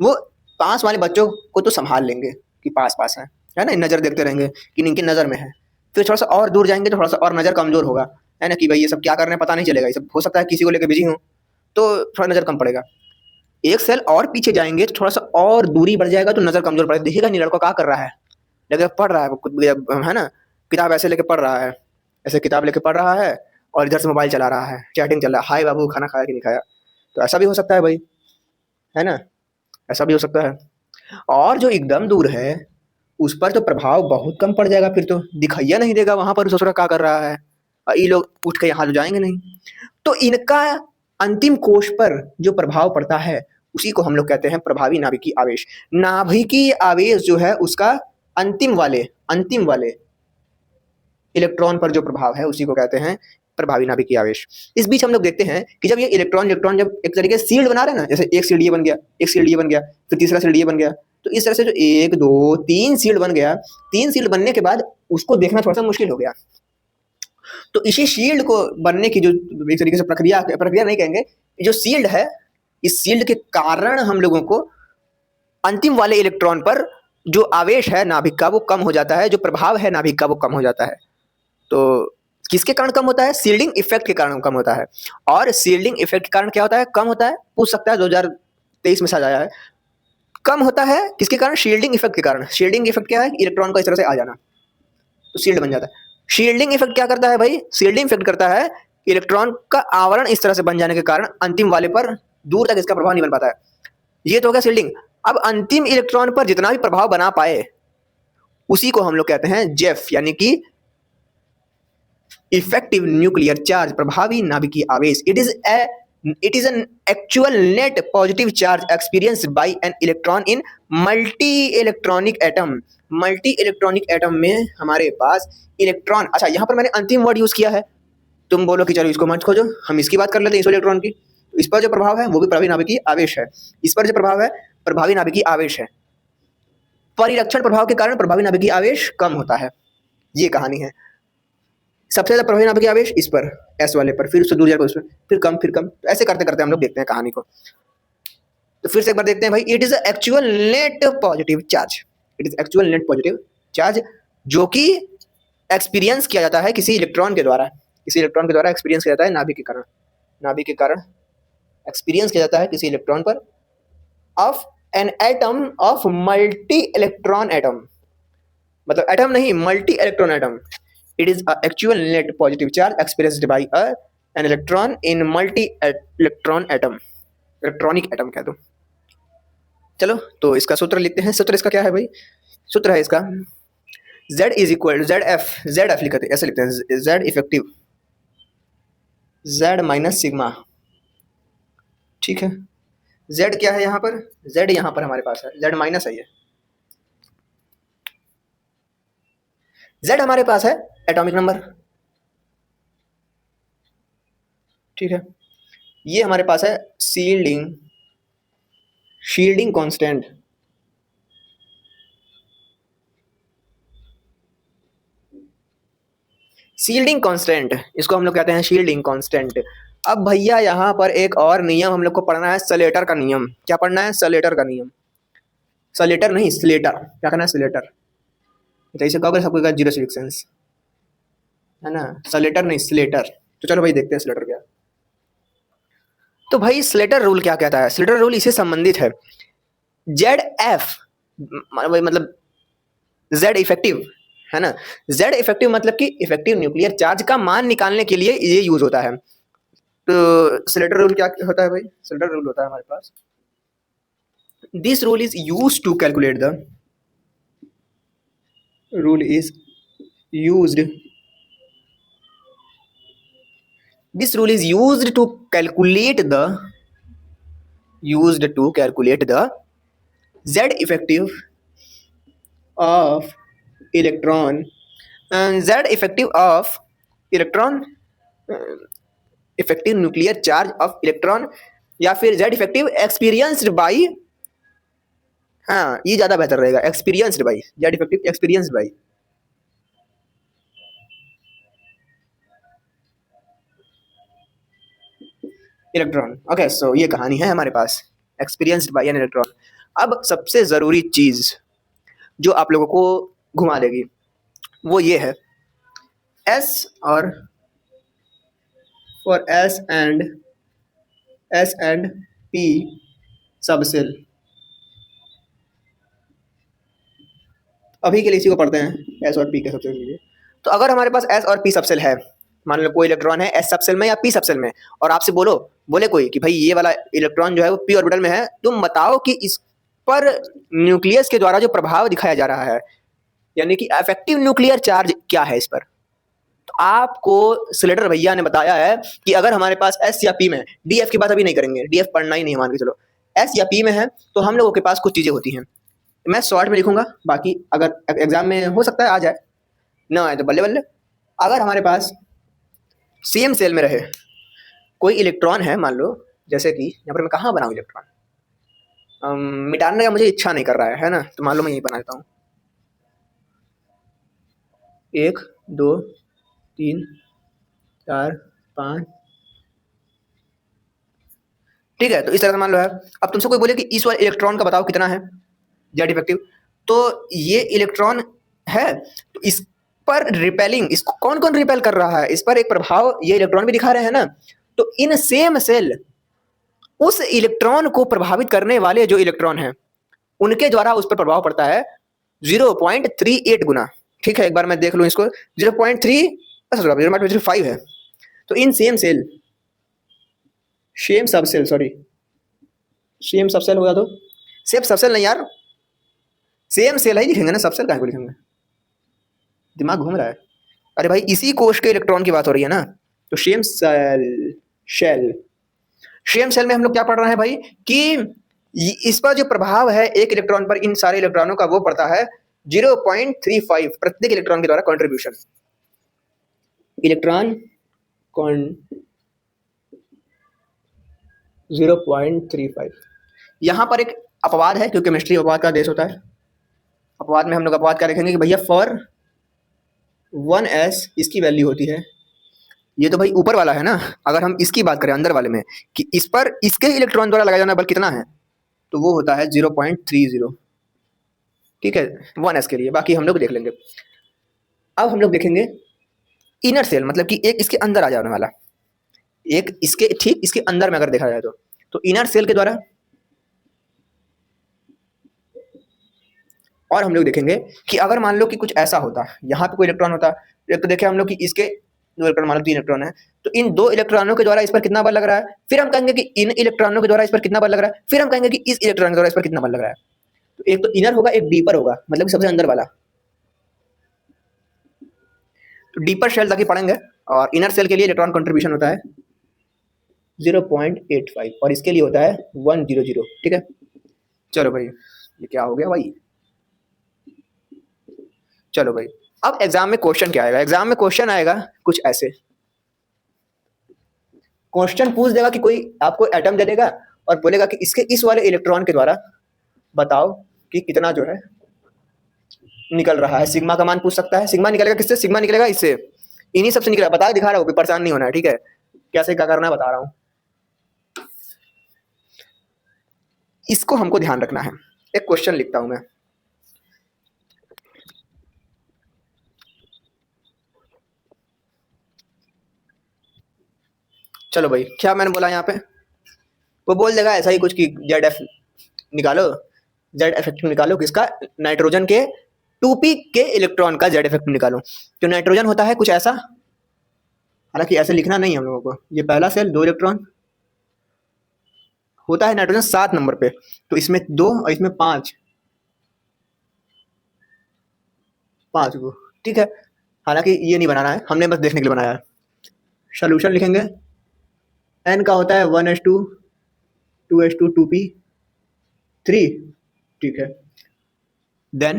वो पास वाले बच्चों को तो संभाल लेंगे कि पास पास है ना, नजर देखते रहेंगे कि इनकी नजर में है। फिर थोड़ा सा और दूर जाएंगे तो थोड़ा सा और नजर कमजोर होगा, है ना, कि भाई ये सब क्या कर रहे हैं पता नहीं चलेगा, ये सब हो सकता है किसी को लेकर बिजी हो, तो थोड़ा नजर कम पड़ेगा। एक सेल और पीछे जाएंगे तो थोड़ा सा और दूरी बढ़ जाएगा तो नजर कमजोर पड़ेगा, देखिएगा नहीं लड़का क्या कर रहा है, लेके पढ़ रहा है ना, किताब ऐसे लेके पढ़ रहा है, ऐसे किताब लेके पढ़ रहा है, और इधर से मोबाइल चला रहा है, चैटिंग चल रहा है, हाय बाबू खाना खाया कि नहीं खाया। तो ऐसा भी हो सकता है भाई, है ना, ऐसा भी हो सकता है। और जो एकदम दूर है उस पर तो प्रभाव बहुत कम पड़ जाएगा, फिर तो दिखाइया नहीं देगा वहां पर ससुरा क्या कर रहा है, और ये लोग उठ के यहाँ तो जाएंगे नहीं। तो इनका अंतिम कोश पर जो प्रभाव पड़ता है उसी को हम लोग कहते हैं प्रभावी नाभिकीय आवेश। नाभिकीय आवेश जो है उसका अंतिम वाले इलेक्ट्रॉन पर जो प्रभाव है उसी को कहते हैं प्रभावी नाभिकीय आवेश। इस बीच हम लोग देखते हैं कि जब ये इलेक्ट्रॉन जब एक तरीके से शील्ड बना रहे हैं ना, जैसे एक शील्ड ये बन गया, एक शील्ड ये बन गया, फिर तीसरा शील्ड ये बन गया, तो इस तरह से जो 1 2 3 शील्ड बन गया, 3 शील्ड बनने के बाद उसको देखना थोड़ा सा मुश्किल हो गया। तो इसी शील्ड को बनने की जो एक तरीके से प्रक्रिया नहीं कहेंगे, जो शील्ड है, इस शील्ड के कारण हम लोगों को अंतिम वाले इलेक्ट्रॉन पर जो आवेश है नाभिक का वो कम हो जाता है, जो प्रभाव है नाभिक का वो कम हो जाता है। तो किसके कारण कम होता है? शील्डिंग इफेक्ट के कारण कम होता है। और शील्डिंग इफेक्ट के कारण क्या होता है, कम होता है, पूछ सकता है, 2023 में शायद आया है। कम होता है किसके कारण? शील्डिंग इफेक्ट के कारण। शील्डिंग इफेक्ट क्या है? इलेक्ट्रॉन को इस तरह से आ जाना, तो शील्ड बन जाता है। शील्डिंग इफेक्ट क्या करता है भाई? शील्डिंग इफेक्ट करता है इलेक्ट्रॉन का आवरण इस तरह से बन जाने के कारण अंतिम वाले पर दूर तक इसका प्रभाव नहीं बन पाता है। ये तो हो गया शील्डिंग। अब अंतिम इलेक्ट्रॉन पर जितना भी प्रभाव बना पाए उसी को हम लोग कहते हैं जेफ, यानी कि इफेक्टिव न्यूक्लियर चार्ज, प्रभावी नाभिकीय आवेश। It is an actual net positive charge experienced by an electron in multi electronic atom. Multi electronic atom में हमारे पास इलेक्ट्रॉन, अच्छा यहाँ पर मैंने अंतिम वर्ड यूज किया है, तुम बोलो कि चलो इसको मत खोजो, हम इसकी बात कर लेते हैं, इस इलेक्ट्रॉन की। इस पर जो प्रभाव है वो भी प्रभावी नाभिकीय आवेश है, इस पर जो प्रभाव है प्रभावी नाभिकीय आवेश है। परिरक्षण प्रभाव के कारण प्रभावी नाभिकीय आवेश कम होता है, ये कहानी है। सबसे ज्यादा प्रभावी नाभिकीय आवेश इस पर, एस वाले पर, फिर उससे दूर जाकर उस पर, फिर कम, फिर कम, तो ऐसे करते करते हम लोग देखते हैं कहानी को। तो फिर से एक बार देखते हैं भाई, it is actual net positive charge, it is actual net positive charge जो कि एक्सपीरियंस किया जाता है किसी इलेक्ट्रॉन के द्वारा। किसी इलेक्ट्रॉन के द्वारा एक्सपीरियंस किया जाता है नाभिक के कारण एक्सपीरियंस किया जाता है किसी इलेक्ट्रॉन पर of an atom of multi electron atom, मतलब एटम नहीं, multi electron atom. It is actual net positive charge experienced by an electron in multi electron atom, electronic atom कह दो। चलो तो इसका सूत्र लिखते हैं। सूत्र इसका क्या है भाई? सूत्र है इसका Z is equal Z F लिखते हैं, ऐसे लिखते हैं Z effective Z minus sigma, ठीक है। Z क्या है यहाँ पर? Z यहाँ पर हमारे पास है, Z माइनस है ये। Z हमारे पास है एटॉमिक नंबर, ठीक है। ये हमारे पास है शील्डिंग कांस्टेंट, शील्डिंग कांस्टेंट, इसको हम लोग कहते हैं शील्डिंग कांस्टेंट। अब भैया यहाँ पर एक और नियम हम लोग को पढ़ना है, सलेटर का नियम। क्या पढ़ना है? सलेटर का नियम। सलेटर नहीं, स्लेटर। क्या करना है? स्लेटर। तो इसे कहोगे सबको जीरो सिविक सेंस, है ना? सलेटर नहीं, स्लेटर। तो चलो भाई देखते हैं स्लेटर क्या। तो भाई स्लेटर रूल क्या कहता है? स्लेटर रूल इससे संबंधित है। जेड एफ मतलब जेड इफेक्टिव, है ना? जेड इफेक्टिव मतलब कि इफेक्टिव न्यूक्लियर चार्ज का मान निकालने के लिए ये यूज होता है। तो स्लेटर रूल क्या होता है भाई? स्लेटर रूल होता है हमारे पास, this rule is use to calculate the rule is used this rule is used to calculate the z effective of electron and z effective of electron effective nuclear charge of electron या फिर z effective experienced by, हाँ ये ज्यादा बेहतर रहेगा, experienced by, z effective experienced by। Electron. Okay, so ये कहानी है हमारे पास, एक्सपीरियंस्ड बाय एन इलेक्ट्रॉन। अब सबसे ज़रूरी चीज़ जो आप लोगों को घुमा देगी वो ये है, S और for S and P subshell. अभी के लिए इसी को पढ़ते हैं, S और P के सबसेल के लिए। तो अगर हमारे पास S और P सबसेल है, मान लो कोई इलेक्ट्रॉन है S सबसेल में या P सबसेल में, और आपसे बोले कोई कि भाई ये वाला इलेक्ट्रॉन जो है वो P ऑर्बिटल में है, तुम बताओ कि इस पर न्यूक्लियस के द्वारा जो प्रभाव दिखाया जा रहा है, यानी कि इफेक्टिव न्यूक्लियर चार्ज क्या है इस पर। तो आपको स्लेटर भैया ने बताया है कि अगर हमारे पास S या P में, DF की बात अभी नहीं करेंगे, DF पढ़ना ही नहीं मान के चलो, S या P में है तो हम लोगों के पास कुछ चीज़ें होती हैं। मैं शॉर्ट में लिखूंगा, बाकी अगर एग्जाम में हो सकता है आ जाए, ना आए तो बल्ले बल्ले। अगर हमारे पास सेम सेल में रहे कोई इलेक्ट्रॉन है, मान लो जैसे कि यहाँ पर मैं कहाँ बनाऊँ इलेक्ट्रॉन, मिटाने का मुझे इच्छा नहीं कर रहा है ना, तो मान लो मैं यही बना देता हूँ, 1 2 3 4 5, ठीक है। तो इस तरह से मान लो है। अब तुमसे कोई बोले कि इस वाले इलेक्ट्रॉन का बताओ कितना है जेड इफेक्टिव, तो ये इलेक्ट्रॉन है, तो इस पर रिपेलिंग, इसको कौन कौन रिपेल कर रहा है, इस पर एक प्रभाव ये इलेक्ट्रॉन भी दिखा रहे हैं ना। तो इन सेम सेल उस इलेक्ट्रॉन को प्रभावित करने वाले जो इलेक्ट्रॉन हैं उनके द्वारा उस पर प्रभाव पड़ता है 0.38 गुना, ठीक है। एक बार मैं देख लूँ इसको, 0.35 है। तो in same cell, same subshell होगा, तो सेम सबसेल नहीं यार, सेम सेल ही लिखेंगे ना, सबसेल काहे को लिखेंगे, दिमाग घूम रहा है। अरे भाई इसी कोश के इलेक्ट्रॉन की बात हो रही है ना, तो सेम सेल में हम लोग क्या पढ़ रहे हैं भाई कि इस पर जो प्रभाव है एक इलेक्ट्रॉन पर इन सारे इलेक्ट्रॉनों का, वो पड़ता है 0.35 प्रत्येक इलेक्ट्रॉन के द्वारा कंट्रीब्यूशन। इलेक्ट्रॉन 0.35। यहाँ पर एक अपवाद है, क्योंकि केमिस्ट्री अपवाद का देश होता है। अपवाद में हम लोग अपवाद क्या लिखेंगे कि भैया फॉर 1s इसकी वैल्यू होती है, ये तो भाई ऊपर वाला है ना, अगर हम इसकी बात करें अंदर वाले में कि इस पर इसके इलेक्ट्रॉन द्वारा लगाया जाना बल कितना है, तो वो होता है 0.30, ठीक है, 1s के लिए। बाकी हम लोग देख लेंगे। अब हम लोग देखेंगे इनर सेल मतलब कि एक इसके अंदर आ जाने वाला, एक इसके ठीक इसके अंदर में अगर देखा जाए तो इनर सेल के द्वारा। और हम लोग देखेंगे कि अगर मान लो कि कुछ ऐसा होता, यहाँ पे कोई इलेक्ट्रॉन होता, एक तो देखे हम लोग कि इसके दो इलेक्ट्रॉन, मान लो 3 इलेक्ट्रॉन है, तो इन 2 इलेक्ट्रॉनों के द्वारा इस पर कितना बल लग रहा है, फिर हम कहेंगे कि इन इलेक्ट्रॉनों के द्वारा इस पर कितना बल लग रहा है, फिर हम कहेंगे कि इस इलेक्ट्रॉन के द्वारा इस पर कितना बल लग रहा है। तो एक तो इनर होगा, एक डीपर होगा, मतलब सबसे अंदर वाला। तो डीपर शेल तक ही पढ़ेंगे, और इनर सेल के लिए इलेक्ट्रॉन कंट्रीब्यूशन होता है 0.85 और इसके लिए होता है 100। ठीक है, चलो भाई ये क्या हो गया भाई। चलो भाई, अब एग्जाम में क्वेश्चन क्या आएगा, एग्जाम में क्वेश्चन आएगा कुछ ऐसे, क्वेश्चन पूछ देगा कि कोई आपको एटम दे देगा और बोलेगा कि इसके इस वाले इलेक्ट्रॉन के द्वारा बताओ कि कितना जो है निकल रहा है। सिग्मा का मान पूछ सकता है। सिग्मा निकलेगा किससे, सिग्मा निकलेगा इससे, इन्हीं सबसे निकलेगा। बता दिखा रहा हूँ, परेशान नहीं होना है, ठीक है, कैसे क्या करना है बता रहा हूँ। इसको हमको ध्यान रखना है। एक क्वेश्चन लिखता हूं मैं, चलो भाई क्या मैंने बोला यहाँ पे, वो बोल देगा ऐसा ही कुछ कि जेड एफ निकालो, जेड इफेक्टिव निकालो किसका, नाइट्रोजन के 2p के इलेक्ट्रॉन का जेड इफेक्टिव निकालो। तो नाइट्रोजन होता है कुछ ऐसा, हालांकि ऐसे लिखना नहीं है हम लोगों को, ये पहला सेल 2 इलेक्ट्रॉन होता है, नाइट्रोजन 7 नंबर पे, तो इसमें 2 और इसमें 5 को, ठीक है। हालांकि ये नहीं बनाना है, हमने बस देखने के लिए बनाया है। सोल्यूशन लिखेंगे, n का होता है 1s2 2s2 2p3, ठीक है। देन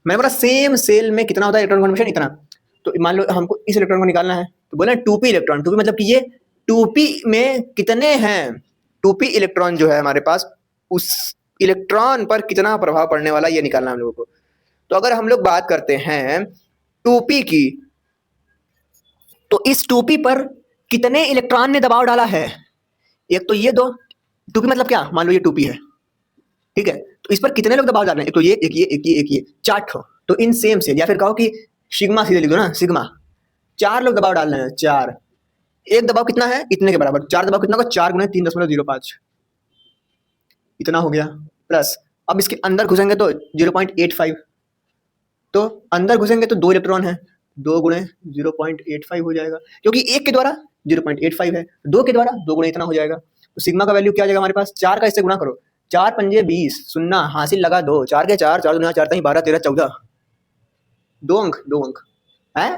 मैंने बोला सेम सेल में कितना होता है इलेक्ट्रॉन कॉन्फिगरेशन, इतना। तो मान लो हमको इस इलेक्ट्रॉन को निकालना है, तो बोले 2p इलेक्ट्रॉन, 2p मतलब कि ये 2p में कितने हैं, 2p इलेक्ट्रॉन जो है हमारे पास, उस इलेक्ट्रॉन पर कितना प्रभाव पड़ने वाला ये निकालना है हम लोगों को। तो अगर हम लोग बात करते हैं 2p की, तो इस 2p पर कितने इलेक्ट्रॉन ने दबाव डाला है, एक तो ये 2, 2p मतलब क्या, मान लो ये 2p है, ठीक है, तो इस पर कितने लोग दबाव डाल रहे हैं, एक तो ये, एक ये, एक ये, एक ये, 4 ठो। तो इन सेम से, या फिर कहो कि सिग्मा सीधे लिख दो ना, सिग्मा 4 लोग दबाव डाल रहे हैं, 4, एक दबाव कितना है, इतने के बराबर, 4 दबाव कितना होगा, 4 गुणे 3.05, इतना हो गया। प्लस अब इसके अंदर घुसेंगे तो 0.85, तो अंदर घुसेंगे तो 2 इलेक्ट्रॉन है, 2 गुणे 0.85 हो जाएगा, क्योंकि एक के द्वारा 0.85 है, 2 के द्वारा 2 गुणे इतना हो जाएगा। तो सिग्मा का वैल्यू क्या आ जाएगा हमारे पास, 4 का इससे गुणा करो, 4 पंजे 20, सुन्ना हासिल लगा 2, 4 के 4, 4 दुनिया 4 तई 12 13 14, 2 अंक, 2 अंक है,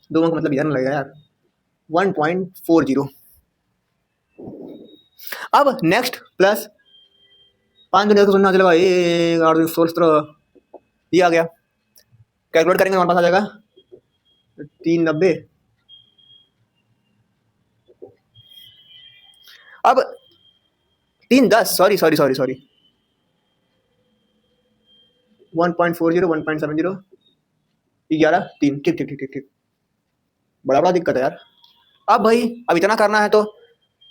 2 अंक मतलब इधर लगेगा यार, 1.40। अब नेक्स्ट प्लस 5 दुनिया को सुनना चलेगा, 1 8 16 ये आ गया, कैलकुलेट करेंगे हमारे पास आ जाएगा 390। अब 3 10 सॉरी 1.40 1.70 11 3, ठीक ठीक ठीक ठीक ठीक, बड़ा दिक्कत है यार। अब भाई अब इतना करना है तो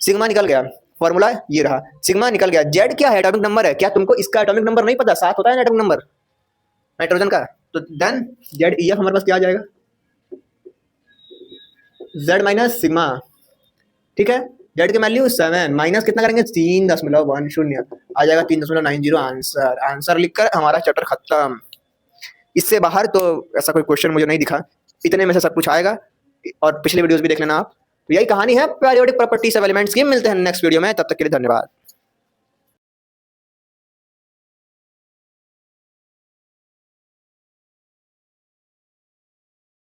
सिग्मा निकल गया, फॉर्मूला ये रहा, सिग्मा निकल गया। जेड क्या है, एटॉमिक नंबर है, क्या तुमको इसका एटॉमिक नंबर नहीं पता, 7 होता है ना एटॉमिक नंबर नाइट्रोजन का। तो देन जेड ई एफ हमारे पास क्या आ जाएगा, जेड माइनस सिग्मा, ठीक है। जेड की वैल्यू 7 माइनस कितना करेंगे 3.10 आ जाएगा 3.90। आंसर, आंसर लिखकर हमारा चैप्टर खत्म। इससे बाहर तो ऐसा कोई क्वेश्चन मुझे नहीं दिखा, इतने में से सब कुछ आएगा, और पिछले वीडियोस भी देख लेना आप। तो यही कहानी है पीरियोडिक प्रॉपर्टीज ऑफ एलिमेंट्स की। मिलते हैं नेक्स्ट वीडियो में, तब तक के लिए धन्यवाद।